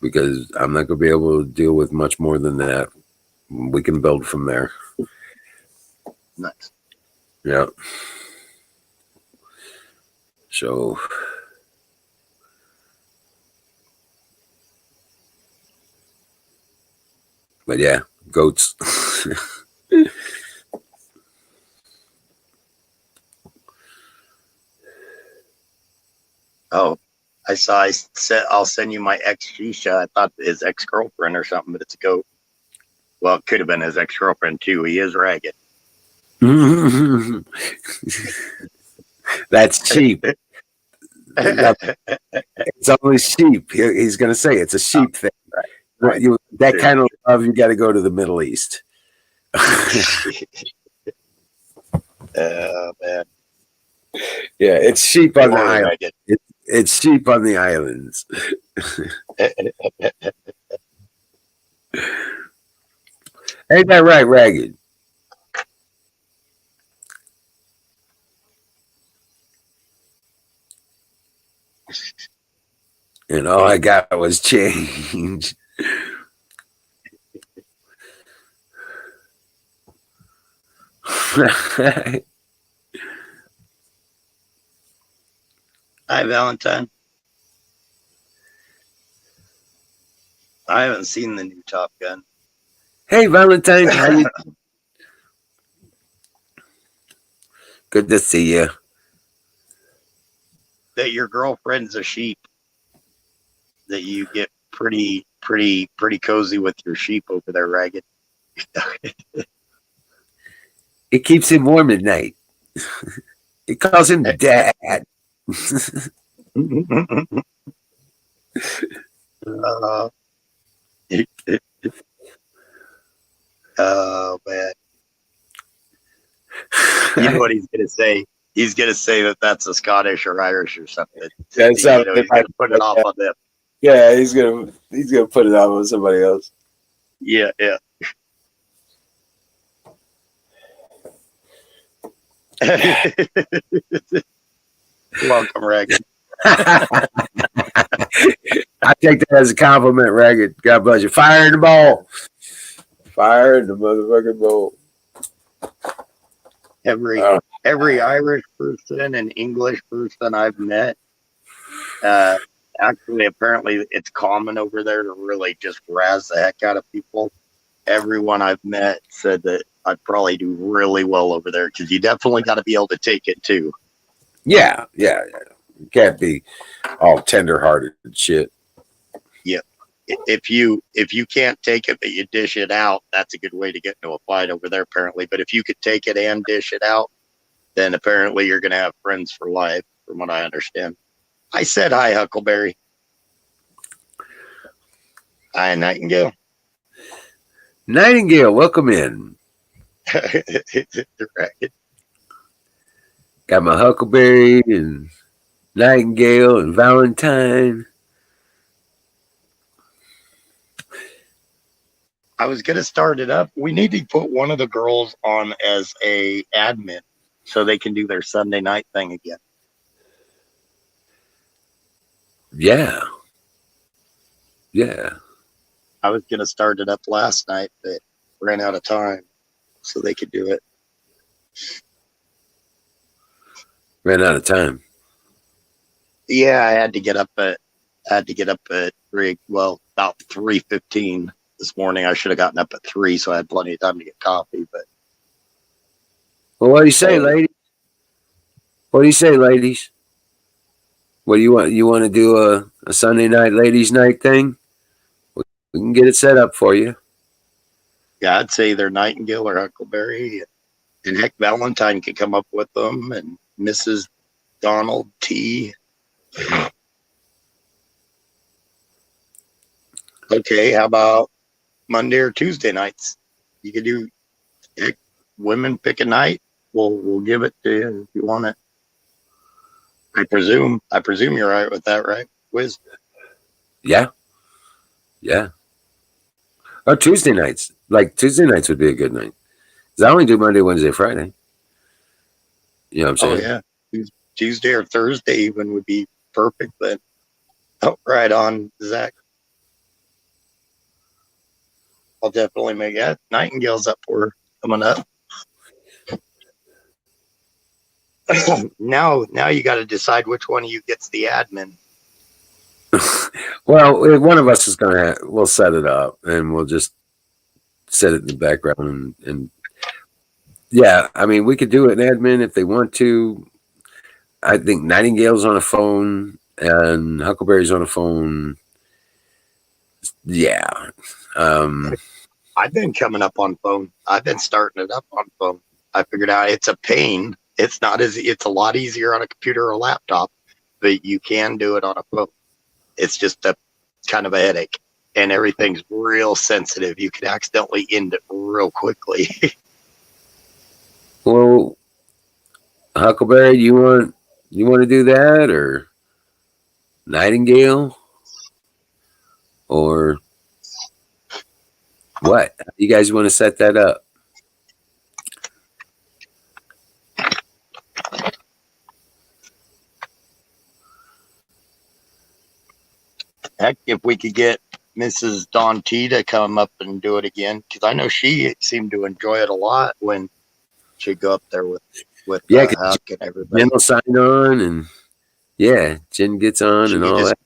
because I'm not going to be able to deal with much more than that. We can build from there.
Nice.
Yeah. So. But yeah, goats.
Oh, I said I'll send you my ex Shisha. I thought his ex-girlfriend or something, but it's a goat. Well, it could have been his ex-girlfriend too. He is Ragged.
That's cheap. It's only sheep. He's going to say it's a sheep thing.
Right.
That kind of love, you got to go to the Middle East.
Man.
Yeah, it's sheep on the
Poor
island.
Ragged.
It's sheep on the islands. Ain't that right, Ragged? and all I got was change.
Hi, Valentine. I haven't seen the new Top Gun.
Hey, Valentine, how you? Good to see you.
That your girlfriend's a sheep. That you get pretty cozy with your sheep over there, Ragged.
It keeps him warm at night. It calls him Dad.
uh, oh man, you know what he's gonna say? He's gonna say that that's a Scottish or Irish or something.
That's
You know, he's gonna put it off on them.
Yeah, he's gonna put it on with somebody else.
Yeah. Welcome, Ragged.
I take that as a compliment, Ragged. God bless you. Fire in the ball.
Fire in the motherfucking bowl.
Every Irish person and English person I've met, actually, apparently, it's common over there to really just razz the heck out of people. Everyone I've met said that I'd probably do really well over there because you definitely got to be able to take it too.
Yeah. You can't be all tender-hearted and shit.
If you can't take it but you dish it out, that's a good way to get into a fight over there apparently. But if you could take it and dish it out, then apparently you're going to have friends for life, from what I understand. I said hi, Huckleberry. Hi, Nightingale.
Nightingale, welcome in.
Right.
Got my Huckleberry and Nightingale and Valentine.
I was going to start it up. We need to put one of the girls on as a admin so they can do their Sunday night thing again.
Yeah.
I was going to start it up last night, but ran out of time so they could do it.
Ran out of time.
Yeah, I had to get up at about 3:15 this morning. I should have gotten up at 3, so I had plenty of time to get coffee. But
Well, what do you say, ladies? What do you say, ladies? What do you want? You want to do a Sunday night ladies' night thing? We can get it set up for you.
yeah, I'd say either Nightingale or Huckleberry, and heck, Valentine could come up with them, and Mrs. Donald T. Okay, how about Monday or Tuesday nights? You could do women pick a night. We'll give it to you if you want it. I presume you're all right with that, right, Wiz?
Yeah. Or Tuesday nights. Like Tuesday nights would be a good night. 'Cause I only do Monday, Wednesday, Friday. You know what I'm saying?
Oh yeah, Tuesday or Thursday even would be perfect. Then, right on, Zach. I'll definitely make that. Nightingale's up for coming up. Now you got to decide which one of you gets the admin.
Well, one of us is we'll set it up and we'll just set it in the background and yeah, I mean, we could do an admin if they want to. I think Nightingale's on a phone and Huckleberry's on a phone. Yeah.
I've been coming up on phone. I've been starting it up on phone. I figured out it's a pain. It's a lot easier on a computer or a laptop, but you can do it on a phone. It's just a kind of a headache, and everything's real sensitive. You can accidentally end it real quickly.
Well, Huckleberry, you want to do that or Nightingale or what? You guys want to set that up?
Heck, if we could get Mrs. Dawn T to come up and do it again, because I know she seemed to enjoy it a lot when she'd go up there with
Yeah, 'cause
Huck and everybody.
Jen will sign on, and yeah, Jen gets on
She
and
could
all
just-
that.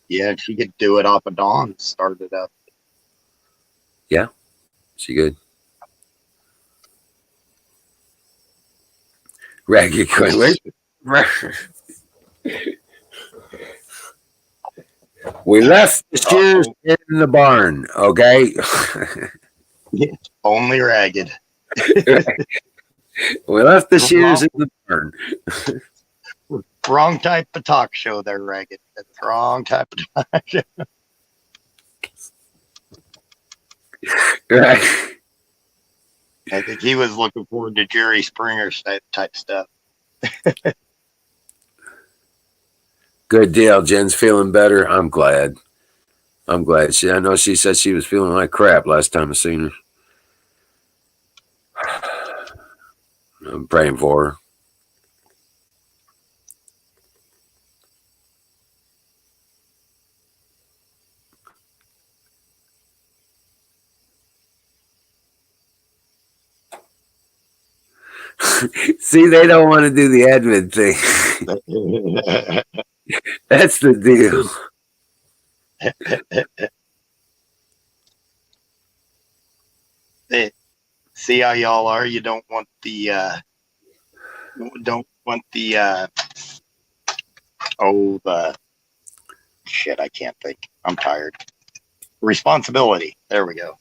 Yeah, she could do it off of Dawn, start it up.
She good. Raggy quit. We left the shears in the barn, okay?
Only Ragged.
We left the shears in the barn.
Wrong type of talk show there, Ragged. That's the wrong type of talk show.
Right.
I think he was looking forward to Jerry Springer type stuff.
Good deal. Jen's feeling better. I'm glad. I know she said she was feeling like crap last time I seen her. I'm praying for her. See, they don't want to do the admin thing. That's the deal.
See how y'all are? You don't want the the shit, I can't think. I'm tired. Responsibility. There we go.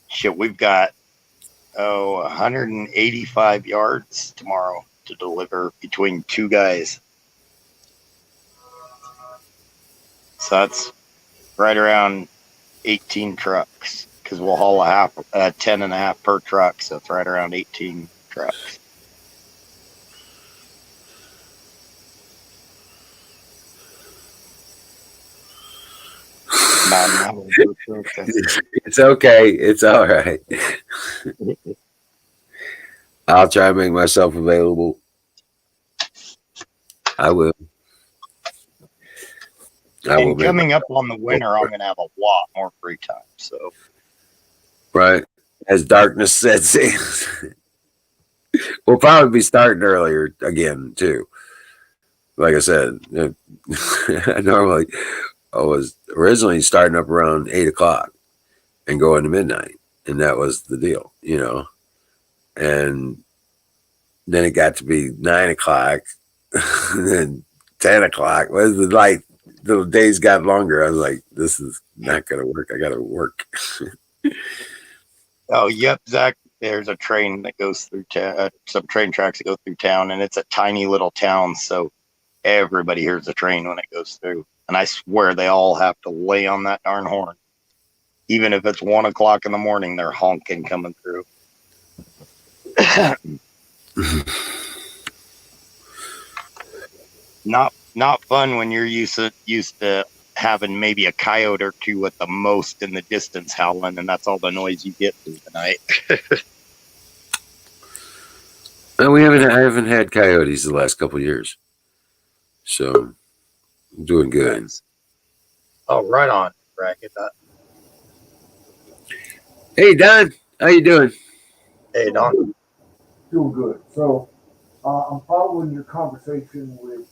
Shit, we've got 185 yards tomorrow to deliver between two guys. So that's right around 18 trucks because we'll haul 10 and a half per truck. So it's right around 18 trucks.
It's okay. It's all right. I'll try and make myself available. I will.
And coming up on the winter, I'm going to have a lot more free time. So,
right as darkness sets in, we'll probably be starting earlier again too. Like I said, I was originally starting up around 8 o'clock and going to midnight, and that was the deal, And then it got to be 9 o'clock, and then 10 o'clock. The days got longer. I was like, this is not going to work. I got to work.
oh, yep, Zach. There's a train that goes through some train tracks that go through town, and it's a tiny little town, so everybody hears the train when it goes through. And I swear they all have to lay on that darn horn. Even if it's 1 o'clock in the morning, they're honking coming through. Not fun when you're used to having maybe a coyote or two at the most in the distance howling, and that's all the noise you get through the night.
Well, I haven't had coyotes the last couple of years, so I'm doing good.
Oh, right on, Racket.
Hey, Don, how you doing?
Hey, Don.
Doing good. So I'm following your conversation with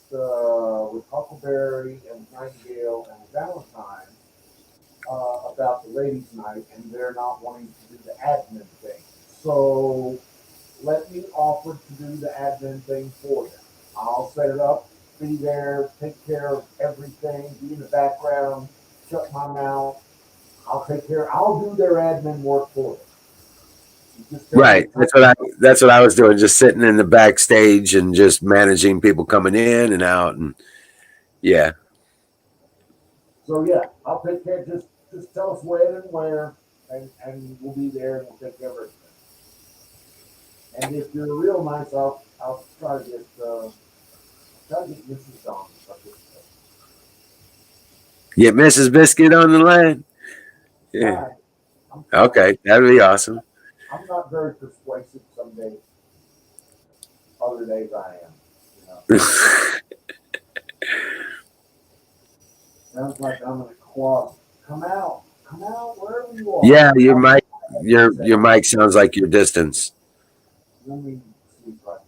Huckleberry and Nightingale and Valentine about the ladies' night, and they're not wanting to do the admin thing. So let me offer to do the admin thing for them. I'll set it up, be there, take care of everything, be in the background, shut my mouth. I'll do their admin work for them.
Right. That's what I was doing, just sitting in the backstage and just managing people coming in and out, and yeah.
So yeah, I'll take care. Just tell us when and where, and we'll be there and we'll take care of everything. And if you're real nice, I'll try to get Mrs. Dawn.
Get Mrs. Biscuit on the line. Yeah. Okay, that'd be awesome.
I'm not very persuasive some days. Other days I am. You know. Sounds like I'm in a closet. Come out, wherever you are.
Yeah, your mic sounds like your distance.
Let me see if I can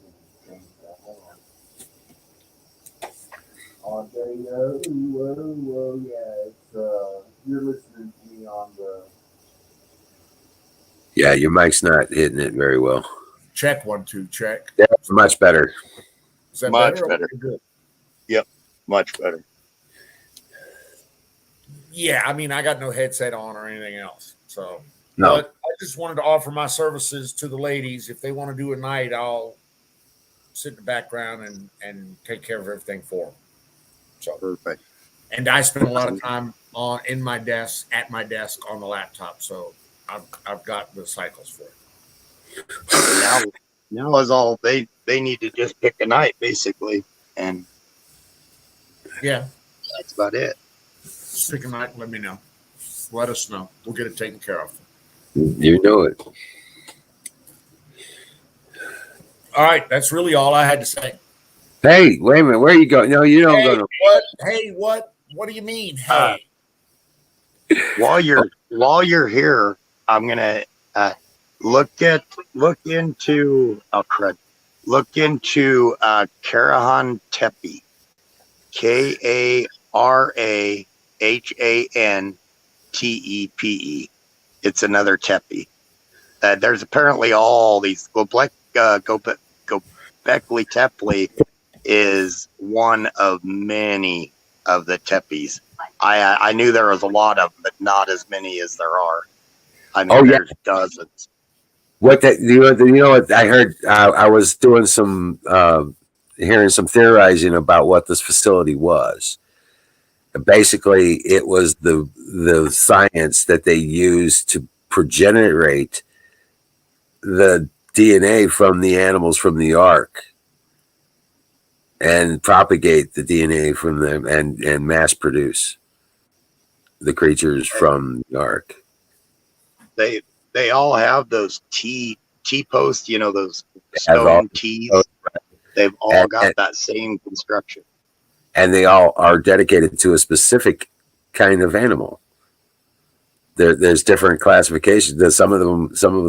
change that. Hold on. All day, yeah, it's, you're listening to me on the.
Yeah, your mic's not hitting it very well.
Check 1 2 check.
That's much better.
Is that
Much
better?
better.
Good.
Much better.
Yeah, I mean, I got no headset on or anything else. So,
No.
but I just wanted to offer my services to the ladies. If they want to do a night, I'll sit in the background and take care of everything for them. So
Perfect.
And I spend a lot of time at my desk on the laptop. So I've got the cycles for it.
Now is all they need to just pick a night basically, and
Yeah.
that's about it.
Just pick a night and let me know. Let us know. We'll get it taken care of.
You know it.
All right. That's really all I had to say.
Hey, wait a minute. Where you going? No, you don't go. No.
What? Hey, what? What do you mean? Hey.
While you're here, I'm gonna look into Karahan Tepe, KARAHANTEPE. It's another tepe. There's apparently all these. Gobekli Tepe is one of many of the tepes. I knew there was a lot of them, but not as many as there are. I mean, there's dozens.
What that you know what I heard? I was doing some hearing some theorizing about what this facility was. Basically, it was the science that they used to progenerate the DNA from the animals from the ark and propagate the DNA from them and mass produce the creatures from the ark.
They all have those T posts, those stone T's. They've all got that same construction.
And they all are dedicated to a specific kind of animal. There's different classifications. Some of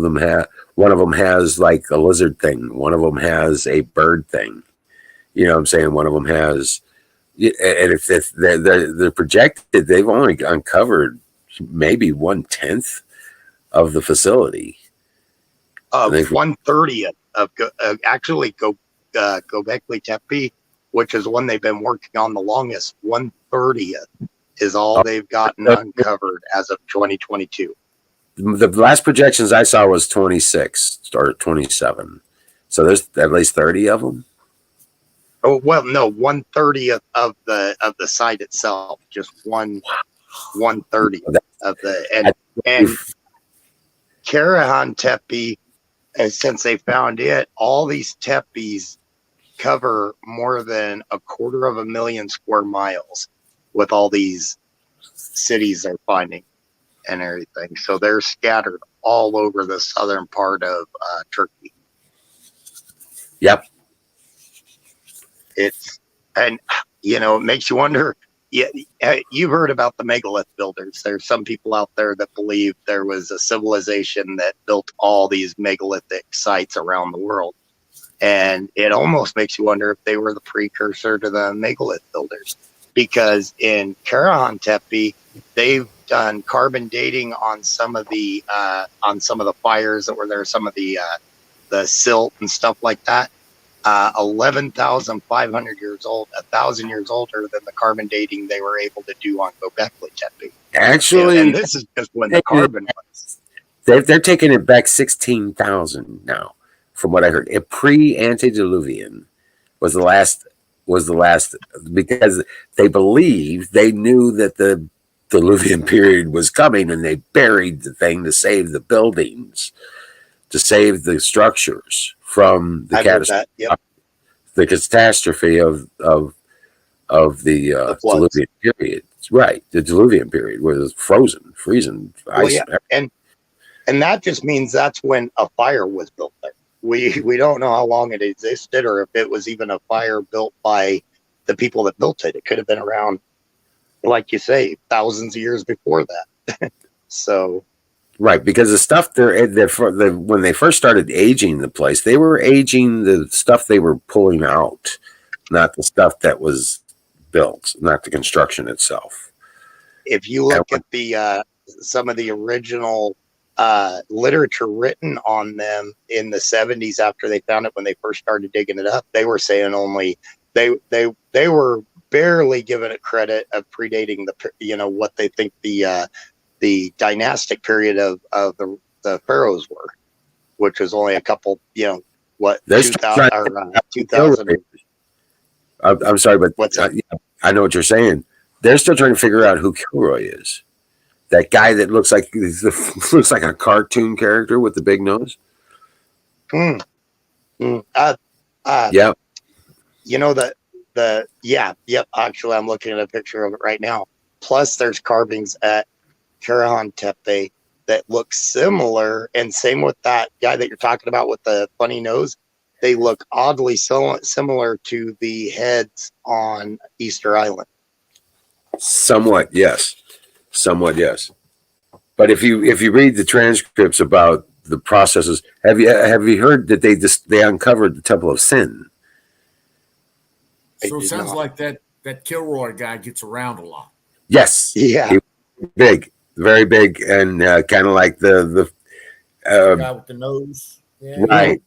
them have, one of them has like a lizard thing. One of them has a bird thing. You know what I'm saying? One of them has, and if they're projected, they've only uncovered maybe 1/10 of the facility.
1/30 of Gobekli Tepe, which is one they've been working on the longest. 1/30 is all they've gotten uncovered as of 2022.
The last projections I saw was 26 or 27. So there's at least 30 of them.
Oh well, no, 1/30 of the site itself, just 1/30 of the and Karahan Tepe, and since they found it, all these tepes cover more than 250,000 square miles with all these cities they're finding and everything. So they're scattered all over the southern part of Turkey.
Yep.
It makes you wonder. Yeah, you've heard about the megalith builders. There's some people out there that believe there was a civilization that built all these megalithic sites around the world. And it almost makes you wonder if they were the precursor to the megalith builders. Because in Karahan Tepe, they've done carbon dating on some of the fires that were there, some of the silt and stuff like that. 11,500 years old, 1,000 years older than the carbon dating they were able to do on Gobekli Tepe.
Actually,
and this is just when the carbon was.
They're taking it back 16,000 now, from what I heard. A pre-antediluvian was the last because they knew that the Diluvian period was coming, and they buried the thing to save the buildings, to save the structures from the catastrophe.
Yep.
The catastrophe of the Diluvian period. Right, the Diluvian period was freezing ice.
Well, yeah. And that just means that's when a fire was built there. We don't know how long it existed or if it was even a fire built by the people that built it. It could have been around, like you say, thousands of years before that. So
Right, because the stuff when they first started aging the place, they were aging the stuff they were pulling out, not the stuff that was built, not the construction itself.
if you look at the some of the original literature written on them in the 70s after they found it, when they first started digging it up, they were saying only they were barely giving it credit of predating the what they think the dynastic period of the pharaohs were, which was only a couple, what,
There's
2000 or 2000.
I'm sorry, but
What's that?
I know what you're saying. They're still trying to figure out who Kilroy is. That guy that looks like a cartoon character with the big nose.
Yeah. Yep. Actually, I'm looking at a picture of it right now. Plus, there's carvings at Karahan Tepe that look similar, and same with that guy that you're talking about with the funny nose. They look oddly similar to the heads on Easter Island.
Somewhat, yes. But if you read the transcripts about the processes, have you heard that they uncovered the Temple of Sin?
So it sounds like that Kilroy guy gets around a lot.
Yes.
Yeah.
He was big, very big, and kind of like the
Guy with the nose. Yeah.
right,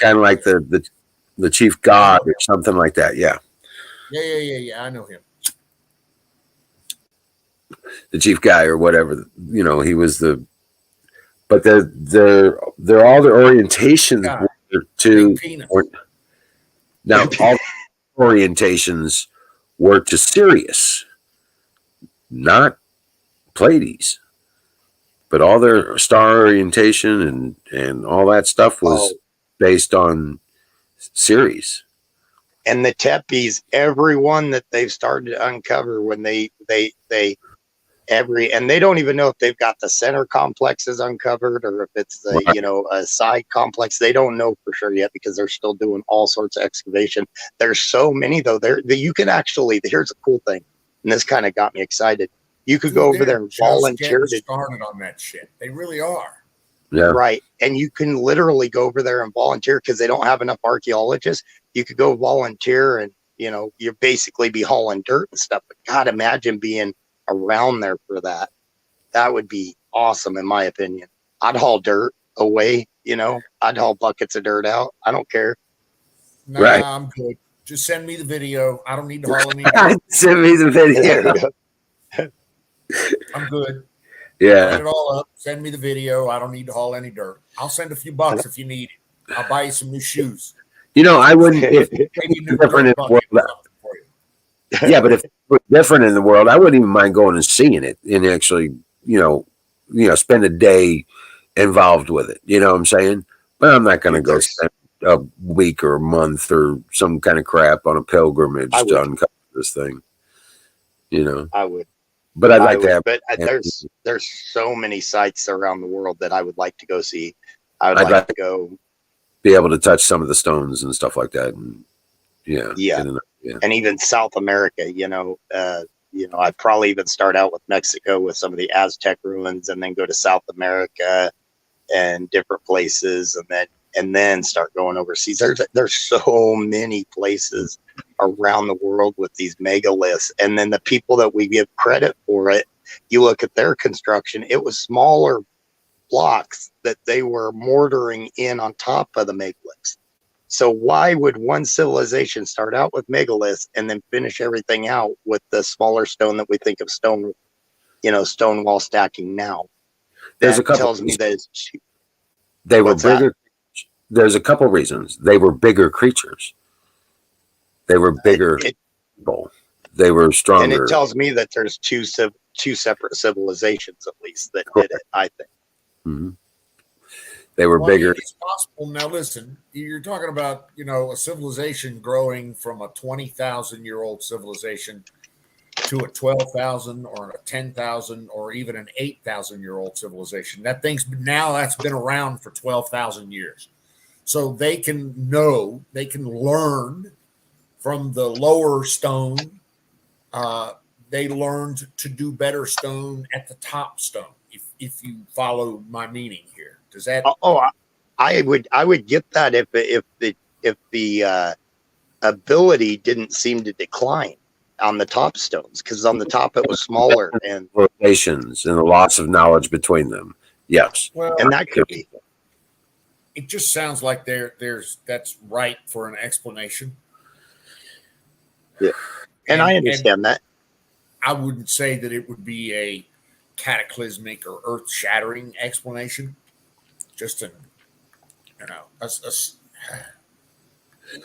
kind of like the chief god or something like that. Yeah,
Yeah. I know him.
the chief guy or whatever. He was but they're all their orientations
God.
were to
Big penis.
now all orientations were to Sirius, not Pleiades, but all their star orientation and all that stuff was based on Ceres.
And the Tepes, everyone that they've started to uncover when they and they don't even know if they've got the center complexes uncovered or if it's the a side complex. They don't know for sure yet because they're still doing all sorts of excavation. There's so many though. You can actually, here's a cool thing, and this kind of got me excited. You could go over there and volunteer to
started on that shit. They really are.
Yeah.
Right. And you can literally go over there and volunteer because they don't have enough archaeologists. You could go volunteer and, you basically be hauling dirt and stuff. But God, imagine being around there for that. That would be awesome, in my opinion. I'd haul dirt away, I'd haul buckets of dirt out. I don't care.
Nah,
Right.
I'm good. Just send me the video. I don't need to haul any dirt.
Send me the video.
I'm good.
Yeah.
Put it all up. Send me the video. I don't need to haul any dirt. I'll send a few bucks if you need it. I'll buy you some new shoes.
I wouldn't. If
Maybe a new
different in
dirt
the
bucket
world.
or something for you.
Yeah, but if it was different in the world, I wouldn't even mind going and seeing it and actually, spend a day involved with it. You know what I'm saying? But I'm not going to go spend a week or a month or some kind of crap on a pilgrimage to uncover this thing.
I would.
But I'd like to have.
But there's so many sites around the world that I would like to go see. I'd like to go.
Be able to touch some of the stones and stuff like that. And
yeah. And even South America, I'd probably even start out with Mexico with some of the Aztec ruins and then go to South America and different places and then start going overseas. There's so many places around the world with these megaliths. And then the people that we give credit for it, you look at their construction, it was smaller blocks that they were mortaring in on top of the megaliths. So why would one civilization start out with megaliths and then finish everything out with the smaller stone that we think of stone wall stacking now?
There's
That
a couple.
tells me that
They were
What's that?
bigger. There's a couple reasons. They were bigger creatures. They were bigger people. They were stronger.
and it tells me that there's two separate civilizations at least that did it, I think.
Mhm. They were
Well,
bigger.
It's possible. Now, listen, you're talking about, a civilization growing from a 20,000-year-old civilization to a 12,000 or a 10,000 or even an 8,000-year-old civilization. That's been around for 12,000 years. So they can learn from the lower stone. They learned to do better stone at the top stone. If you follow my meaning here, does that?
I would get that if the ability didn't seem to decline on the top stones, because on the top it was smaller, and
Relations and the loss of knowledge between them. Yes.
Well,
that could be.
it just sounds like that's ripe for an explanation.
And I understand that.
I wouldn't say that it would be a cataclysmic or earth-shattering explanation. Just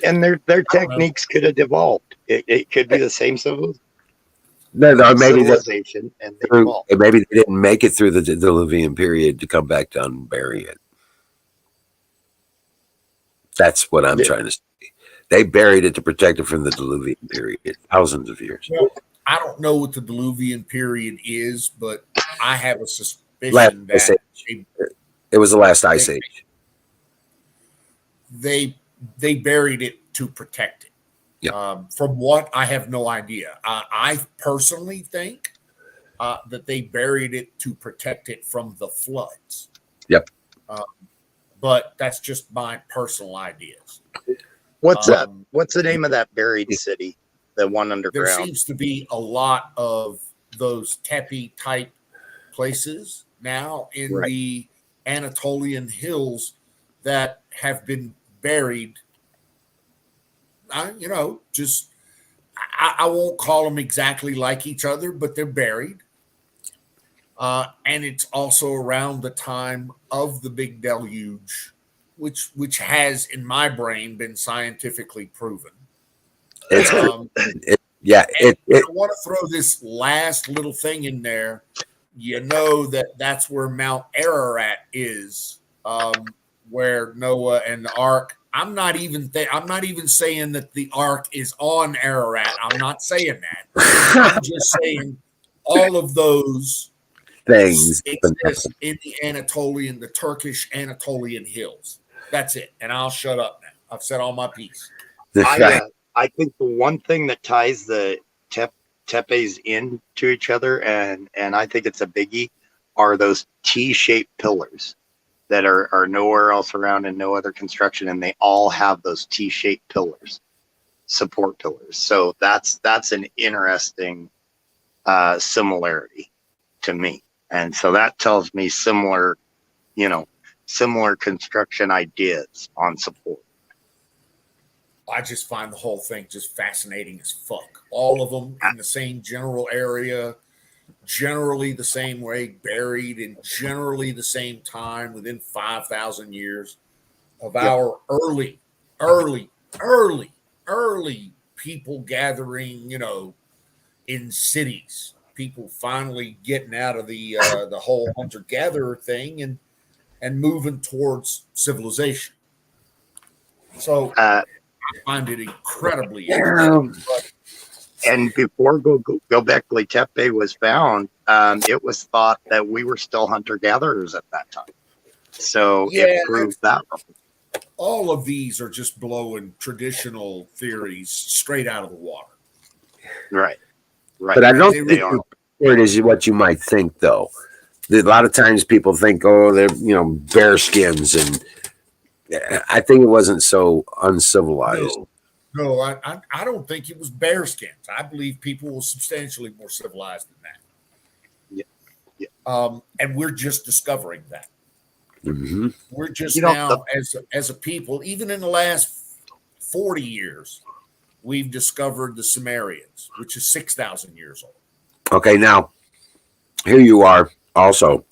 And their techniques could have evolved. It could be the same
Maybe
civilization, and they evolved.
maybe they didn't make it through the Diluvian period to come back down and bury it. That's what I'm trying to say. They buried it to protect it from the Diluvian period, thousands of years.
Well, I don't know what the Diluvian period is, but I have a suspicion
Last
that
It was the last ice age.
they buried it to protect it.
Yeah.
From what I have no idea. I personally think that they buried it to protect it from the floods.
Yep.
But that's just my personal ideas.
What's that? What's the name of that buried city? The one
There
underground.
seems to be a lot of those tepe type places now in
Right.
the Anatolian hills that have been buried. I won't call them exactly like each other, but they're buried. And it's also around the time of the big deluge, which has in my brain been scientifically proven.
It's
I want to throw this last little thing in there. That's where Mount Ararat is, where Noah and the Ark. I'm not even saying that the Ark is on Ararat. I'm not saying that. I'm just saying all of those
things
exist in the Turkish Anatolian hills. That's it. And I'll shut up now. I've said all my piece.
I think the one thing that ties the tepes into each other, and I think it's a biggie, are those T-shaped pillars that are nowhere else around and no other construction, and they all have those T-shaped pillars, support pillars. So that's an interesting similarity to me, and so that tells me similar construction ideas on support.
I just find the whole thing just fascinating as fuck. All of them in the same general area, generally the same way, buried in generally the same time within 5,000 years of our early people gathering, in cities. People finally getting out of the whole hunter-gatherer thing and moving towards civilization. So I find it incredibly interesting.
And before Göbekli Tepe was found, it was thought that we were still hunter-gatherers at that time. So it proved that wrong.
All of these are just blowing traditional theories straight out of the water.
Right.
But I don't think it is what you might think, though. A lot of times people think, they're, bear skins, and I think it wasn't so uncivilized.
No, I don't think it was bear skins. I believe people were substantially more civilized than that.
Yeah.
And we're just discovering that.
Mm-hmm.
We're just now, as a people, even in the last 40 years, we've discovered the Sumerians, which is 6,000 years old.
Okay, now, here you are also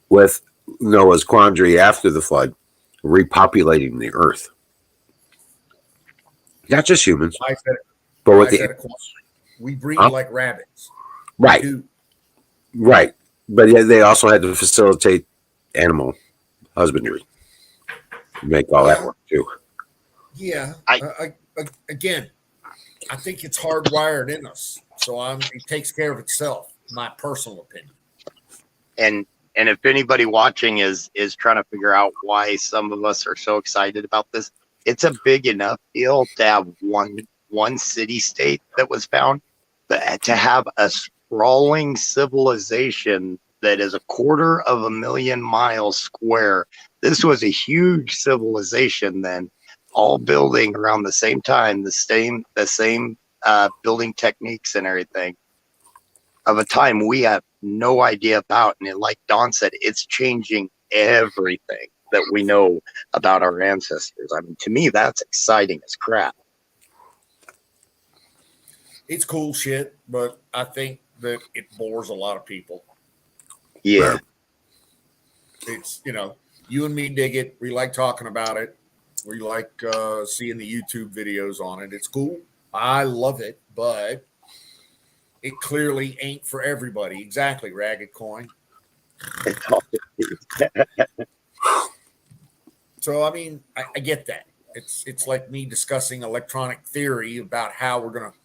with Noah's quandary after the flood, repopulating the earth. Not just humans, but with
we breed like rabbits.
Right. Right. But yeah, they also had to facilitate animal husbandry. Make all that work too.
Yeah. Again, I think it's hardwired in us So it takes care of itself, my personal opinion.
And if anybody watching is trying to figure out why some of us are so excited about this, it's a big enough deal to have one city state that was found, but to have a sprawling civilization that is 250,000 miles square. This was a huge civilization then, all building around the same time, the same building techniques and everything, of a time we have no idea about. And like Don said, it's changing everything that we know about our ancestors. I mean, to me, that's exciting as crap.
It's cool shit, but I think that it bores a lot of people.
Yeah.
It's, you and me dig it. We like talking about it. We like seeing the YouTube videos on it. It's cool. I love it, but it clearly ain't for everybody. Exactly, Ragged Coin. So, I mean, I get that. It's like me discussing electronic theory about how we're going to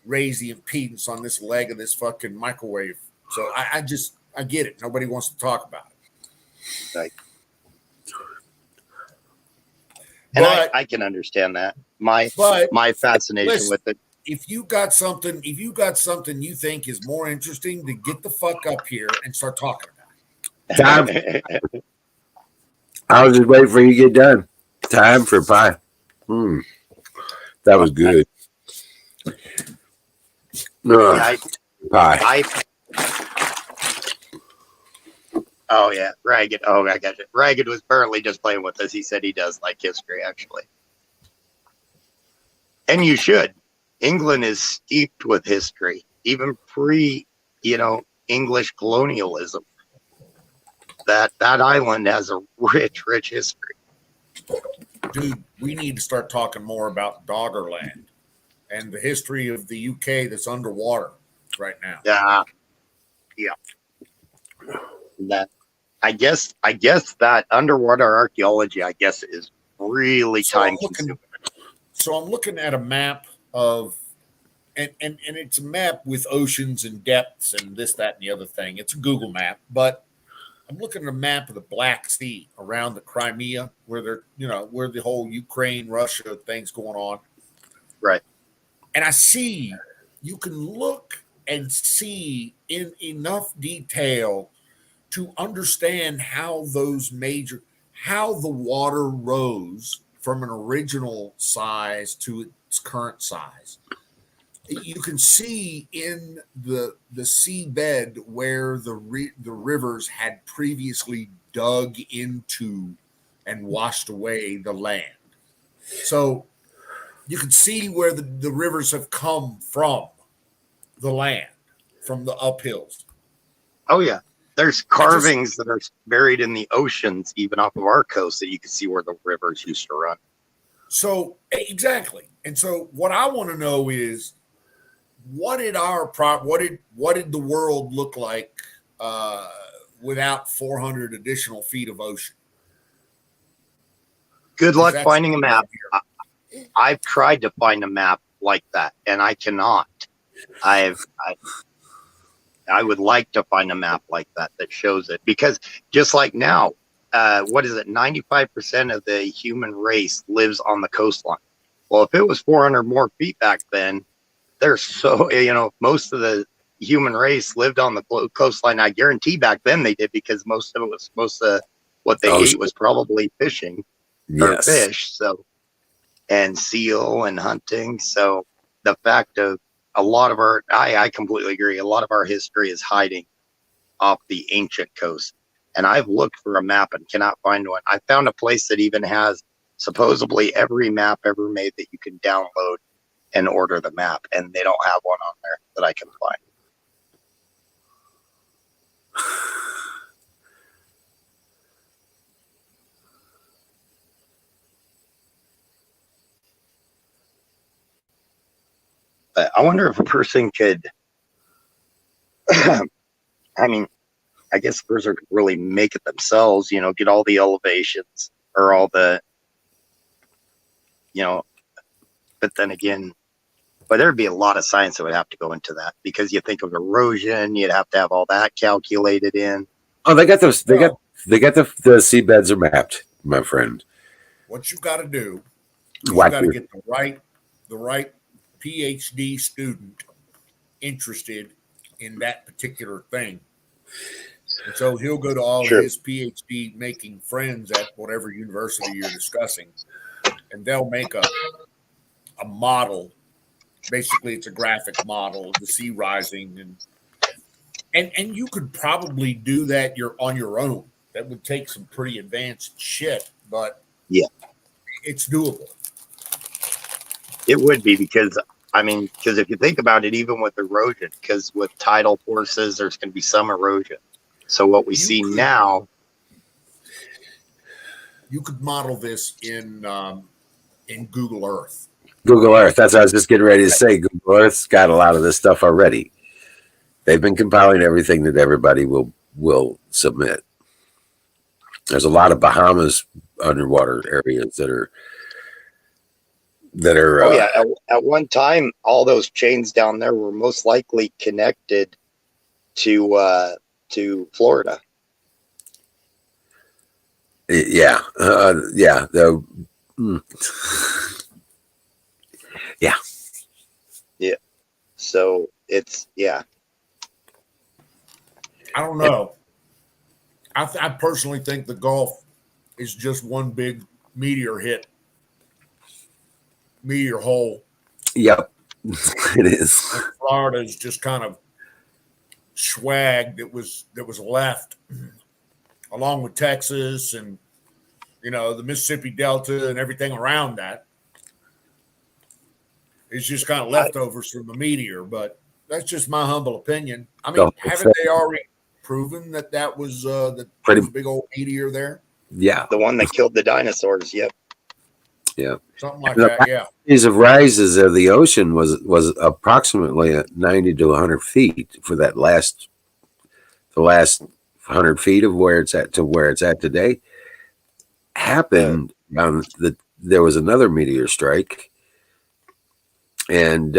raise the impedance on this leg of this fucking microwave. So I get it. Nobody wants to talk about it.
Right. And I can understand that. My fascination with it.
If you got something you think is more interesting, to get the fuck up here and start talking about it.
Time. I was just waiting for you to get done. Time for pie. That was good. Pie.
Oh yeah, Ragged. Oh, I got it. Ragged was apparently just playing with us. He said he does like history, actually. And you should. England is steeped with history, even English colonialism. That island has a rich history.
Dude, we need to start talking more about Doggerland and the history of the UK that's underwater right now.
Yeah. That I guess that underwater archaeology, is really time consuming.
So I'm looking at a map of, and it's a map with oceans and depths and this, that, and the other thing. It's a Google map, but I'm looking at a map of the Black Sea around the Crimea, where where the whole Ukraine, Russia thing's going on.
Right.
And you can look and see in enough detail to understand how the water rose from an original size to its current size. You can see in the seabed where the rivers had previously dug into and washed away the land. So you can see where the rivers have come from the land, from the uphills.
Oh yeah. There's carvings that are buried in the oceans, even off of our coast, that you can see where the rivers used to run.
So exactly. And so what I want to know is, what did the world look like without 400 additional feet of ocean?
Good luck finding a map. I've tried to find a map like that, and I cannot. I would like to find a map like that shows it, because just like now, 95% of the human race lives on the coastline. Well, if it was 400 more feet back then, most of the human race lived on the coastline. I guarantee back then they did, because most of what they ate was probably fishing or fish. So, and seal and hunting. So the fact of a lot of I completely agree. A lot of our history is hiding off the ancient coast. And I've looked for a map and cannot find one. I found a place that even has supposedly every map ever made that you can download and order the map. And they don't have one on there that I can find. But I wonder if a person could, I guess a person could really make it themselves, get all the elevations or all the, but then again, But there'd be a lot of science that would have to go into that because you think of erosion, you'd have to have all that calculated in.
Oh, they got those. They got the seabeds are mapped, my friend.
What you got to do, is you
Watch
got to
your-
get the right PhD student interested in that particular thing. And so he'll go to all
Sure.
his PhD making friends at whatever university you're discussing, and they'll make a model. Basically, it's a graphic model of the sea rising, and you could probably do that on your own. That would take some pretty advanced shit, but
Yeah.
it's doable.
It would be because if you think about it, even with erosion, because with tidal forces, there's going to be some erosion. So what we see now,
You could model this in Google Earth.
Google Earth. That's what I was just getting ready to say. Google Earth's got a lot of this stuff already. They've been compiling everything that everybody will submit. There's a lot of Bahamas underwater areas that are.
oh yeah, at one time, all those chains down there were most likely connected to Florida.
Yeah. Yeah.
So it's
I don't know. I personally think the Gulf is just one big meteor hole.
Yep. It is.
And Florida is just kind of swag that was left, along with Texas and the Mississippi Delta and everything around that. It's just kind of leftovers from the meteor, but that's just my humble opinion. I mean, haven't they already proven that was a big old meteor there?
Yeah.
the one that killed the dinosaurs. Yep.
Yeah.
Something like that, yeah.
Series of rises of the ocean was approximately at 90 to 100 feet for the last 100 feet of where it's at to where it's at today. Happened on there was another meteor strike, and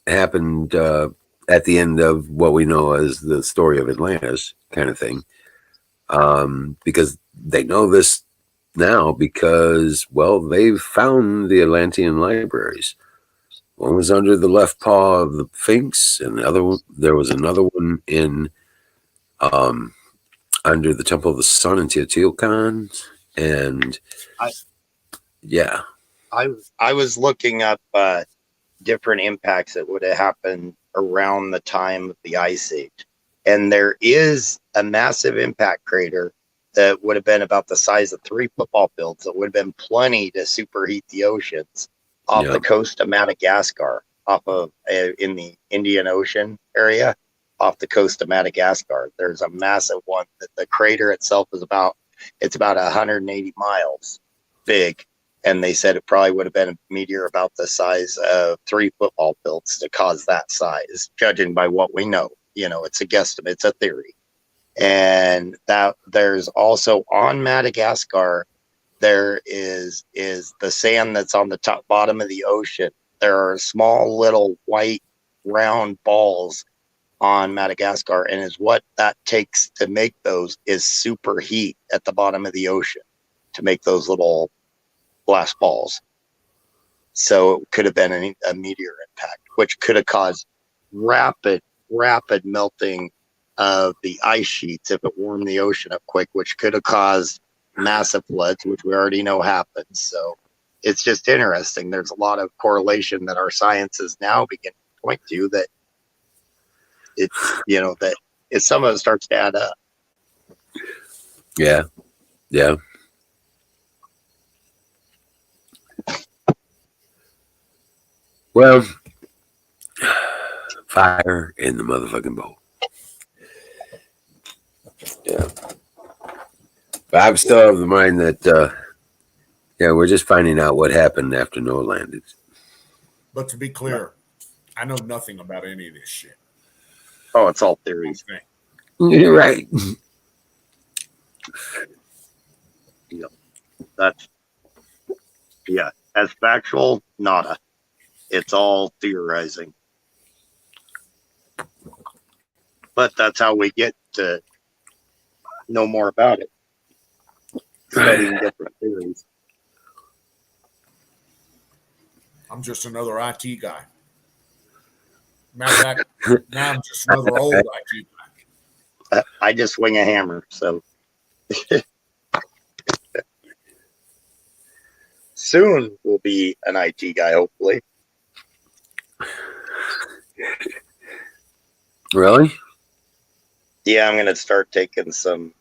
happened at the end of what we know as the story of Atlantis, kind of thing. Because they know this now because, well, they've found the Atlantean libraries. One was under the left paw of the Sphinx, and there was another one in under the Temple of the Sun in Teotihuacan, and
I was looking up different impacts that would have happened around the time of the Ice Age, and there is a massive impact crater that would have been about the size of 3 football fields. That would have been plenty to superheat the oceans off the coast of Madagascar, off of in the Indian Ocean area, off the coast of Madagascar. There's a massive one that the crater itself is about 180 miles big. And they said it probably would have been a meteor about the size of 3 football fields to cause that size, judging by what we know. It's a guesstimate, it's a theory. And that there's also on Madagascar, there is the sand that's on the bottom of the ocean. There are small little white round balls on Madagascar, and is what that takes to make those is superheat at the bottom of the ocean to make those little blast balls. So it could have been a meteor impact, which could have caused rapid melting of the ice sheets if it warmed the ocean up quick, which could have caused massive floods, which we already know happens. So it's just interesting. There's a lot of correlation that our sciences now begin to point to that it's, that if some of it starts to add up.
Yeah. Well, fire in the motherfucking boat. Yeah. But I'm still of the mind that, we're just finding out what happened after Noah landed.
But to be clear, I know nothing about any of this shit.
Oh, it's all theories.
You're right.
That's, as factual, nada. it's all theorizing. But that's how we get to know more about it. Studying different theories.
I'm just another IT guy. Matter of fact, now I'm just another old IT guy.
I just swing a hammer, so soon we'll be an IT guy, hopefully.
Really?
Yeah, I'm gonna start taking some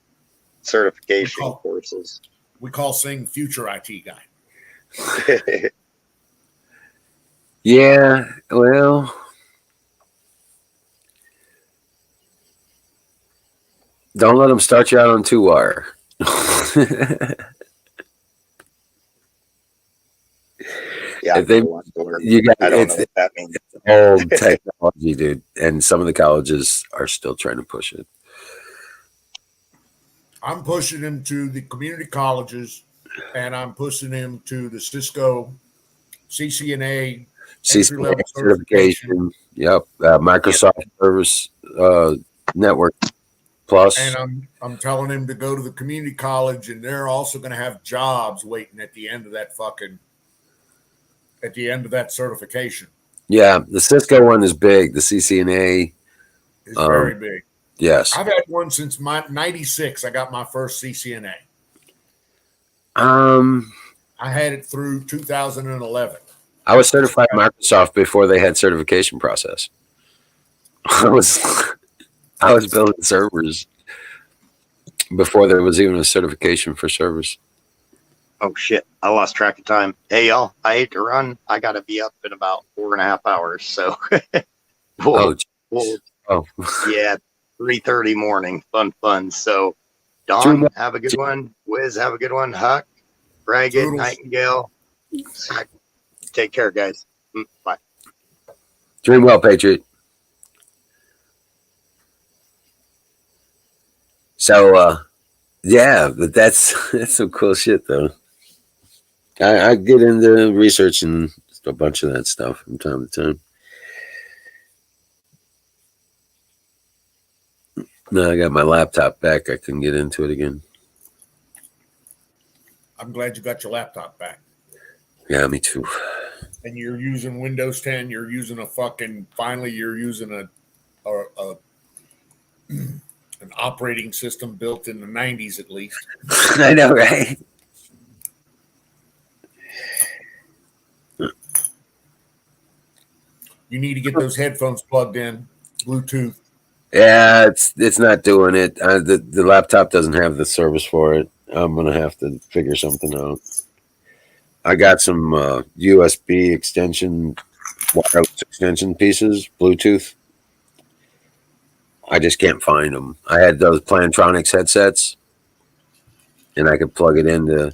certification
Cool.
courses.
We call Sing future IT guy.
Yeah. Well, don't let them start you out on 2-wire.
Yeah,
If they-
I want to learn.
You got
I don't
it's
know what that means.
old technology, dude, and some of the colleges are still trying to push it.
I'm pushing him to the community colleges, and I'm pushing him to the Cisco CCNA
CCNA
entry-level
certification. Yep. Microsoft Service Network Plus.
And I'm telling him to go to the community college, and they're also going to have jobs waiting at the end of that certification.
Yeah, the Cisco one is big. The CCNA,
It's very big.
yes.
I've had one since my 96. I got my first CCNA. I had it through 2011.
I was certified Microsoft before they had certification process. I was building servers before there was even a certification for servers.
Oh shit, I lost track of time. Hey y'all, I hate to run. I gotta be up in about 4.5 hours. So
Oh,
we'll, yeah, 3:30 morning. Fun. So Don, have a good one. Wiz, have a good one. Huck, Ragged,
Toodles.
Nightingale. Take care, guys. Bye.
dream well, Patriot. So, yeah, but that's some cool shit, though. I get into researching a bunch of that stuff from time to time. Now I got my laptop back. I can get into it again.
I'm glad you got your laptop back.
Yeah, me too.
And you're using Windows 10. You're using finally you're using an operating system built in the 90s at least.
I know, right?
You need to get those headphones plugged in, Bluetooth.
Yeah, it's not doing it. The laptop doesn't have the service for it. I'm gonna have to figure something out. I got some USB extension, wireless extension pieces, Bluetooth. I just can't find them. I had those Plantronics headsets, and I could plug it into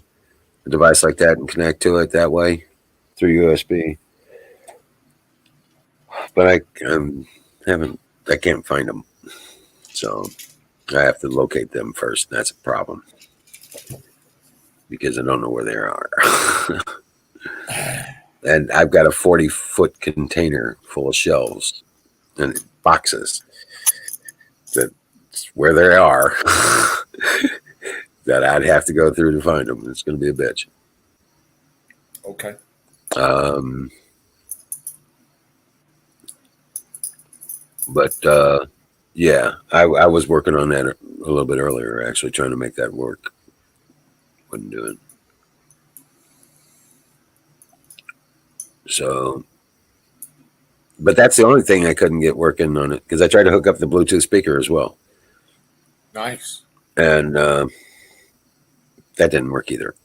a device like that and connect to it that way through USB. But I can't find them. So I have to locate them first. That's a problem because I don't know where they are. And I've got a 40-foot container full of shelves and boxes. That's where they are that I'd have to go through to find them. It's going to be a bitch.
Okay.
But yeah, I was working on that a little bit earlier, actually trying to make that work. Wouldn't do it. So, but that's the only thing I couldn't get working on it because I tried to hook up the Bluetooth speaker as well.
Nice.
And that didn't work either.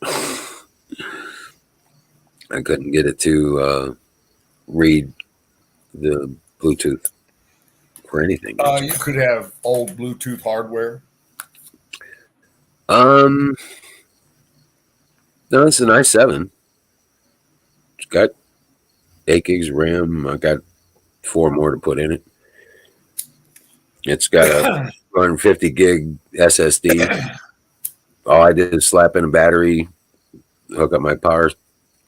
I couldn't get it to read the Bluetooth for anything.
You could have old Bluetooth hardware.
No, it's an i7. It's got 8 gigs of RAM. I got 4 more to put in it. It's got a 250 gig SSD. All I did is slap in a battery, hook up my power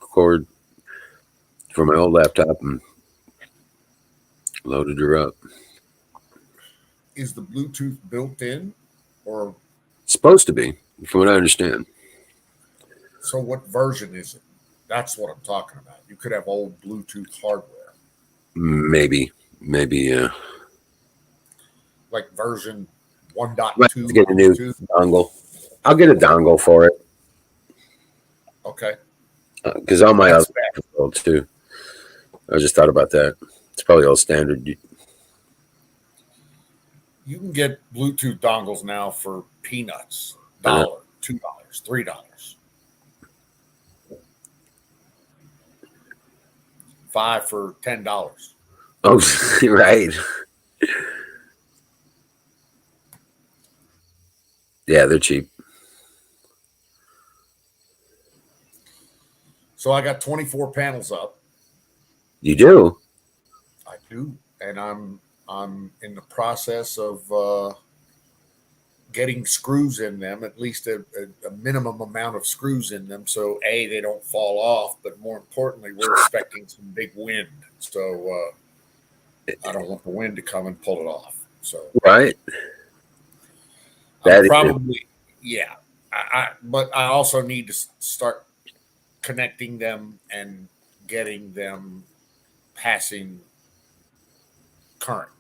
cord, for my old laptop and loaded her up.
Is the Bluetooth built in, or
Supposed to be, from what I understand.
so? What version is it? That's what I'm talking about. You could have old Bluetooth hardware,
Maybe.
like version
Might
1.2.
have to get a new
Bluetooth.
dongle. I'll get a dongle for it
Okay.
because all my other
That's
stuff is old too. I just thought about that. It's probably all standard.
You can get Bluetooth dongles now for peanuts.
Uh-huh.
$1, $2, $3. 5 for $10.
Oh, right. Yeah, they're cheap.
So I got 24 panels up.
You do?
I do, and I'm in the process of getting screws in them, at least a minimum amount of screws in them, so they don't fall off. But more importantly, we're expecting some big wind, so I don't want the wind to come and pull it off. So
Right. That
I'm
is-
probably but I also need to start connecting them and getting them passing current.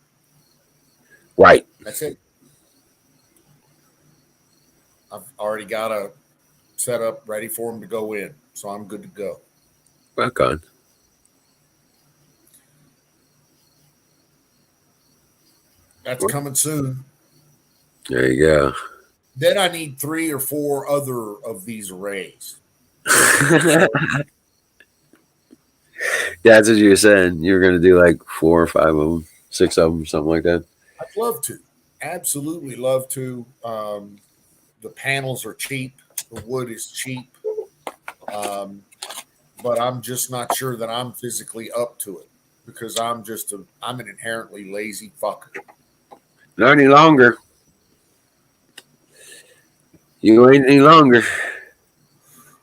Right.
That's it. I've already got a setup ready for them to go in, so I'm good to go.
Rock on.
That's coming soon.
There you go.
Then I need 3 or 4 other of these arrays.
Yeah, that's what you were saying. You were going to do like 4 or 5 of them, 6 of them, something like that.
I'd love to. Absolutely love to. The panels are cheap. The wood is cheap. But I'm just not sure that I'm physically up to it because I'm an inherently lazy fucker.
Not any longer. You ain't any longer.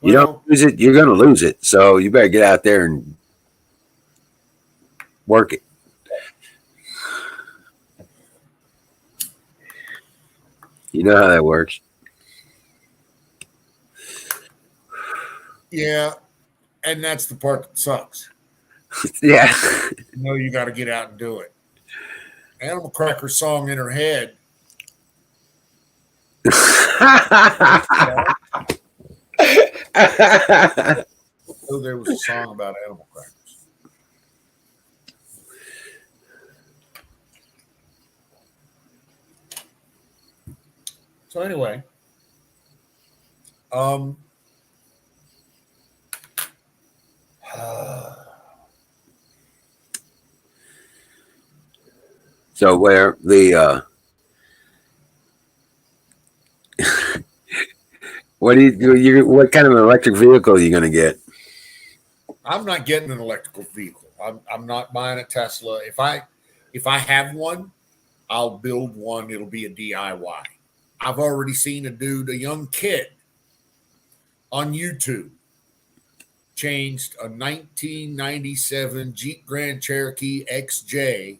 You
Well,
don't lose it, you're going to lose it. So you better get out there and work it. You know how that works.
yeah, and that's the part that sucks.
Yeah.
You know, you got to get out and do it. Animal Cracker song in her head. Oh, there was a song about animal crackers. So anyway,
So where the what do you what kind of an electric vehicle are you going to get?
I'm not getting an electrical vehicle. I'm not buying a Tesla. If I have one, I'll build one. It'll be a DIY. I've already seen a young kid on YouTube changed a 1997 Jeep Grand Cherokee XJ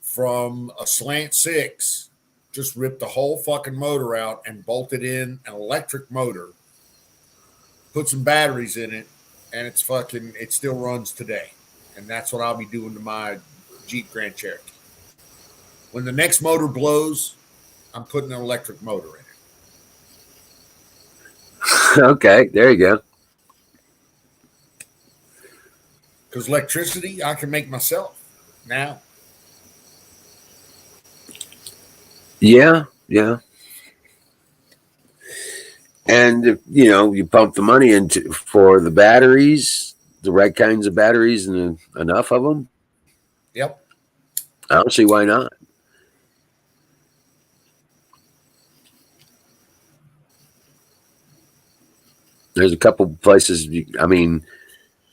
from a slant 6, just ripped the whole fucking motor out and bolted in an electric motor, put some batteries in it, and it still runs today. And that's what I'll be doing to my Jeep Grand Cherokee. When the next motor blows, I'm putting an electric motor in it.
Okay, there you go.
Because electricity, I can make myself now.
Yeah. And if, you pump the money into for the batteries, the right kinds of batteries, and enough of them.
Yep.
I don't see why not. There's a couple places.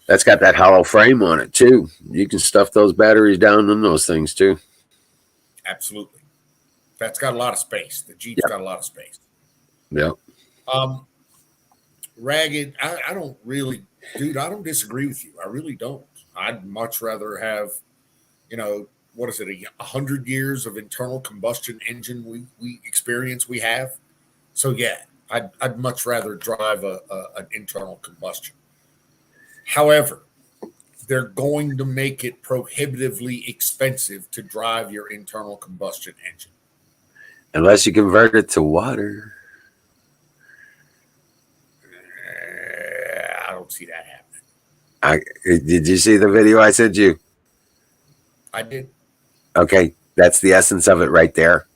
That's got that hollow frame on it too. You can stuff those batteries down in those things too.
Absolutely. That's got a lot of space. The Jeep's got a lot of space.
Yeah.
Ragged, I don't really, dude, I don't disagree with you. I really don't. I'd much rather have, what is it, 100 years of internal combustion engine we have. So yeah, I'd much rather drive an internal combustion. However, they're going to make it prohibitively expensive to drive your internal combustion engine.
Unless you convert it to water.
I don't see that happening.
Did you see the video I sent you?
I did.
Okay, that's the essence of it right there.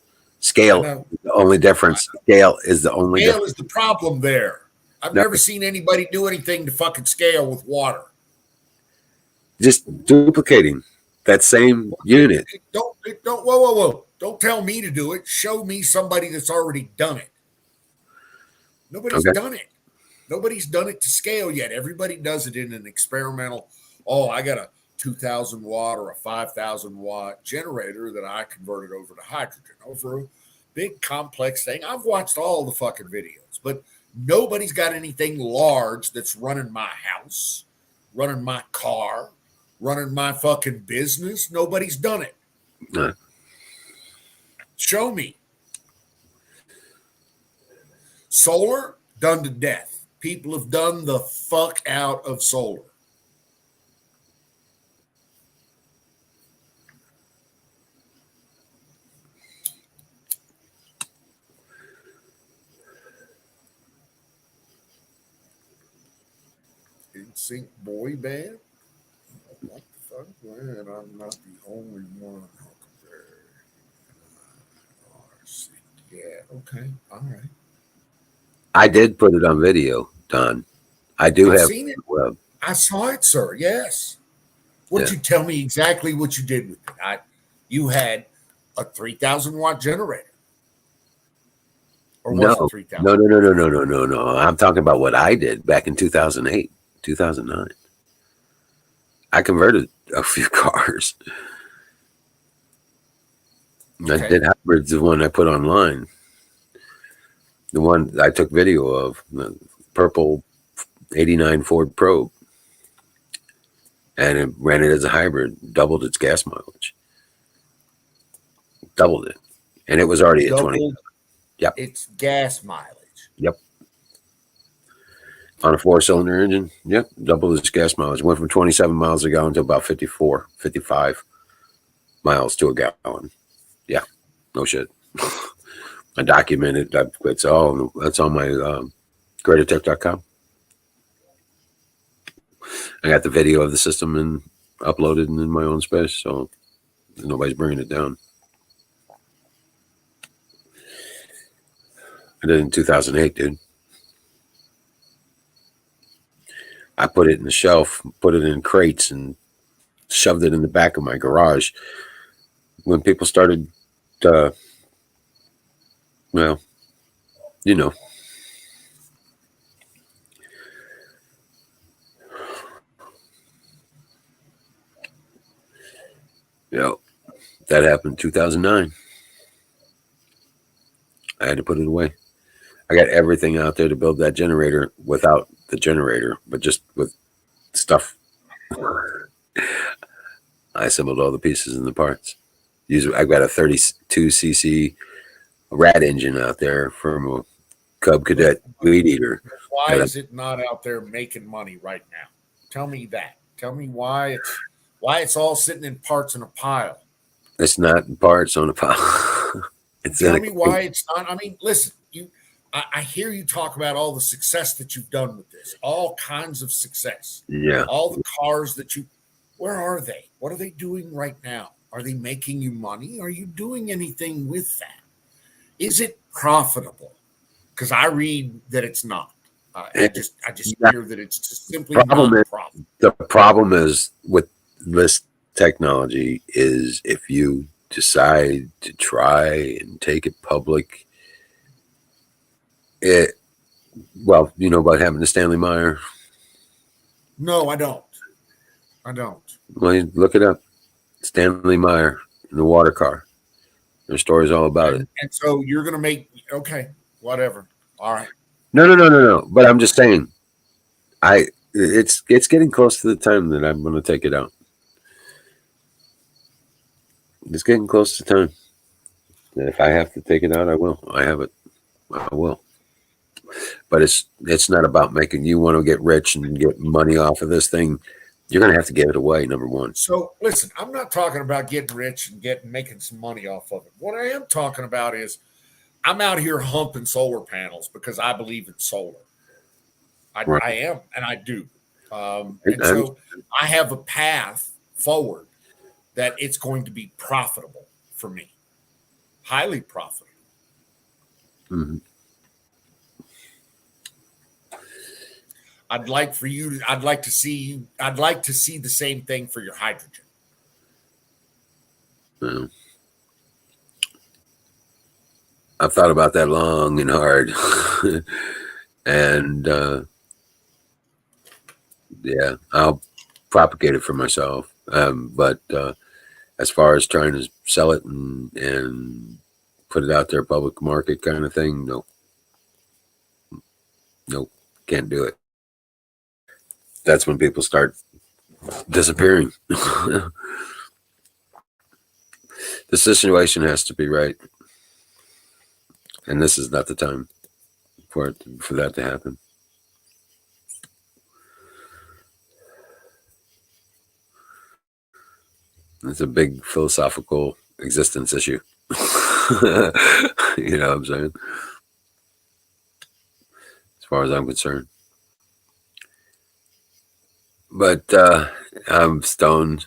Scale is the only difference. Scale is the only
Scale
difference.
is the problem there. I've never seen anybody do anything to fucking scale with water.
Just duplicating that same unit.
Don't whoa. Don't tell me to do it. Show me somebody that's already done it. Nobody's done it. Nobody's done it to scale yet. Everybody does it in an experimental. Oh, I got a 2,000 watt or a 5,000 watt generator that I converted over to hydrogen over a big complex thing. I've watched all the fucking videos, but nobody's got anything large that's running my house, running my car, running my fucking business. Nobody's done it.
No.
Show me. Solar, done to death. People have done the fuck out of solar. NSYNC boy band? What the fuck? Man, I'm not the only one. Yeah, okay. All right.
I did put it on video, Don. I do
I've
have
seen it.
web.
I saw it, sir. Yes. Would
Yeah.
you tell me exactly what you did with it? You had a 3,000 watt generator. Or was it 3,000?
No. I'm talking about what I did back in 2008, 2009. I converted a few cars.
Okay.
I did hybrids, the one I put online. The one I took video of, the purple 89 Ford Probe. And it ran it as a hybrid, doubled its gas mileage. Doubled it. And it was already at 20. Yep.
It's gas mileage.
Yep. On a 4-cylinder engine. Yep. Doubled its gas mileage. Went from 27 miles a gallon to about 54, 55 miles to a gallon. Yeah. No shit. I documented. That's all. That's on my greatertech.com. I got the video of the system and uploaded in my own space, so nobody's bringing it down. I did it in 2008, dude. I put it in the shelf, put it in crates, and shoved it in the back of my garage. When people started, well, you know. Yeah, that happened in 2009. I had to put it away. I got everything out there to build that generator without the generator, but just with stuff. I assembled all the pieces and the parts. I've got a 32cc rat engine out there from a Cub Cadet weed eater.
Why is it not out there making money right now? Tell me that. Tell me why it's all sitting in parts in a pile.
It's not in parts on a pile.
Tell me why it's not. I mean, listen, I hear you talk about all the success that you've done with this, all kinds of success.
Yeah.
All the cars that where are they? What are they doing right now? Are they making you money? Are you doing anything with that? Is it profitable? Because I read that it's not. I just hear that it's just simply not profitable.
The problem is with this technology is if you decide to try and take it public, you know about having the Stanley Meyer?
No, I don't.
Well, you look it up. Stanley Meyer in the water car. Their story's all about it.
And so you're going to make, okay, whatever. All right.
No. But I'm just saying, it's getting close to the time that I'm going to take it out. It's getting close to time. If I have to take it out, I will. I have it. I will. But it's not about making you want to get rich and get money off of this thing. You're going to have to give it away, number one.
So listen, I'm not talking about getting rich and making some money off of it. What I am talking about is I'm out here humping solar panels because I believe in solar.
Right.
I am, and I do. And so I have a path forward that it's going to be profitable for me, highly profitable.
Mm-hmm.
I'd like to see the same thing for your hydrogen.
Well, I've thought about that long and hard. And yeah, I'll propagate it for myself. But as far as trying to sell it and put it out there, public market kind of thing, nope, can't do it. That's when people start disappearing. The situation has to be right. And this is not the time for that to happen. It's a big philosophical existence issue. You know what I'm saying? As far as I'm concerned. But I'm stoned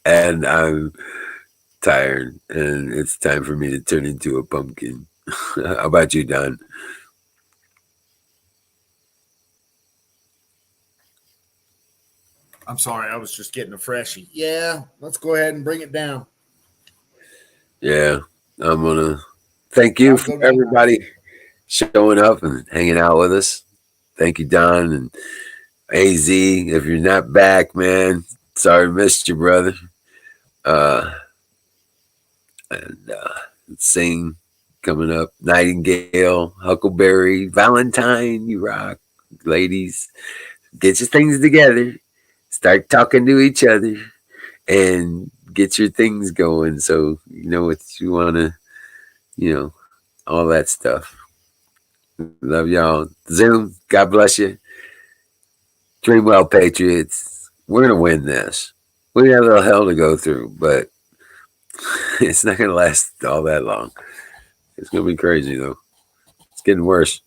and I'm tired, and it's time for me to turn into a pumpkin. How about you, Don?
I'm sorry, I was just getting a freshie. Yeah, let's go ahead and bring it down.
Yeah, I'm gonna thank you for everybody showing up and hanging out with us. Thank you, Don and AZ. If you're not back, man, sorry missed you, brother. And Sing coming up, Nightingale, Huckleberry, Valentine, you rock, ladies. Get your things together, start talking to each other, and get your things going. So you know what you want to, all that stuff. Love y'all. Zoom, God bless you. Dream well, Patriots. We're gonna win this. We have a little hell to go through, but it's not gonna last all that long. It's gonna be crazy though. It's getting worse.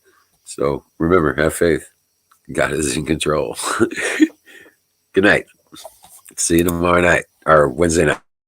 So remember, have faith. God is in control. Good night. See you tomorrow night or Wednesday night.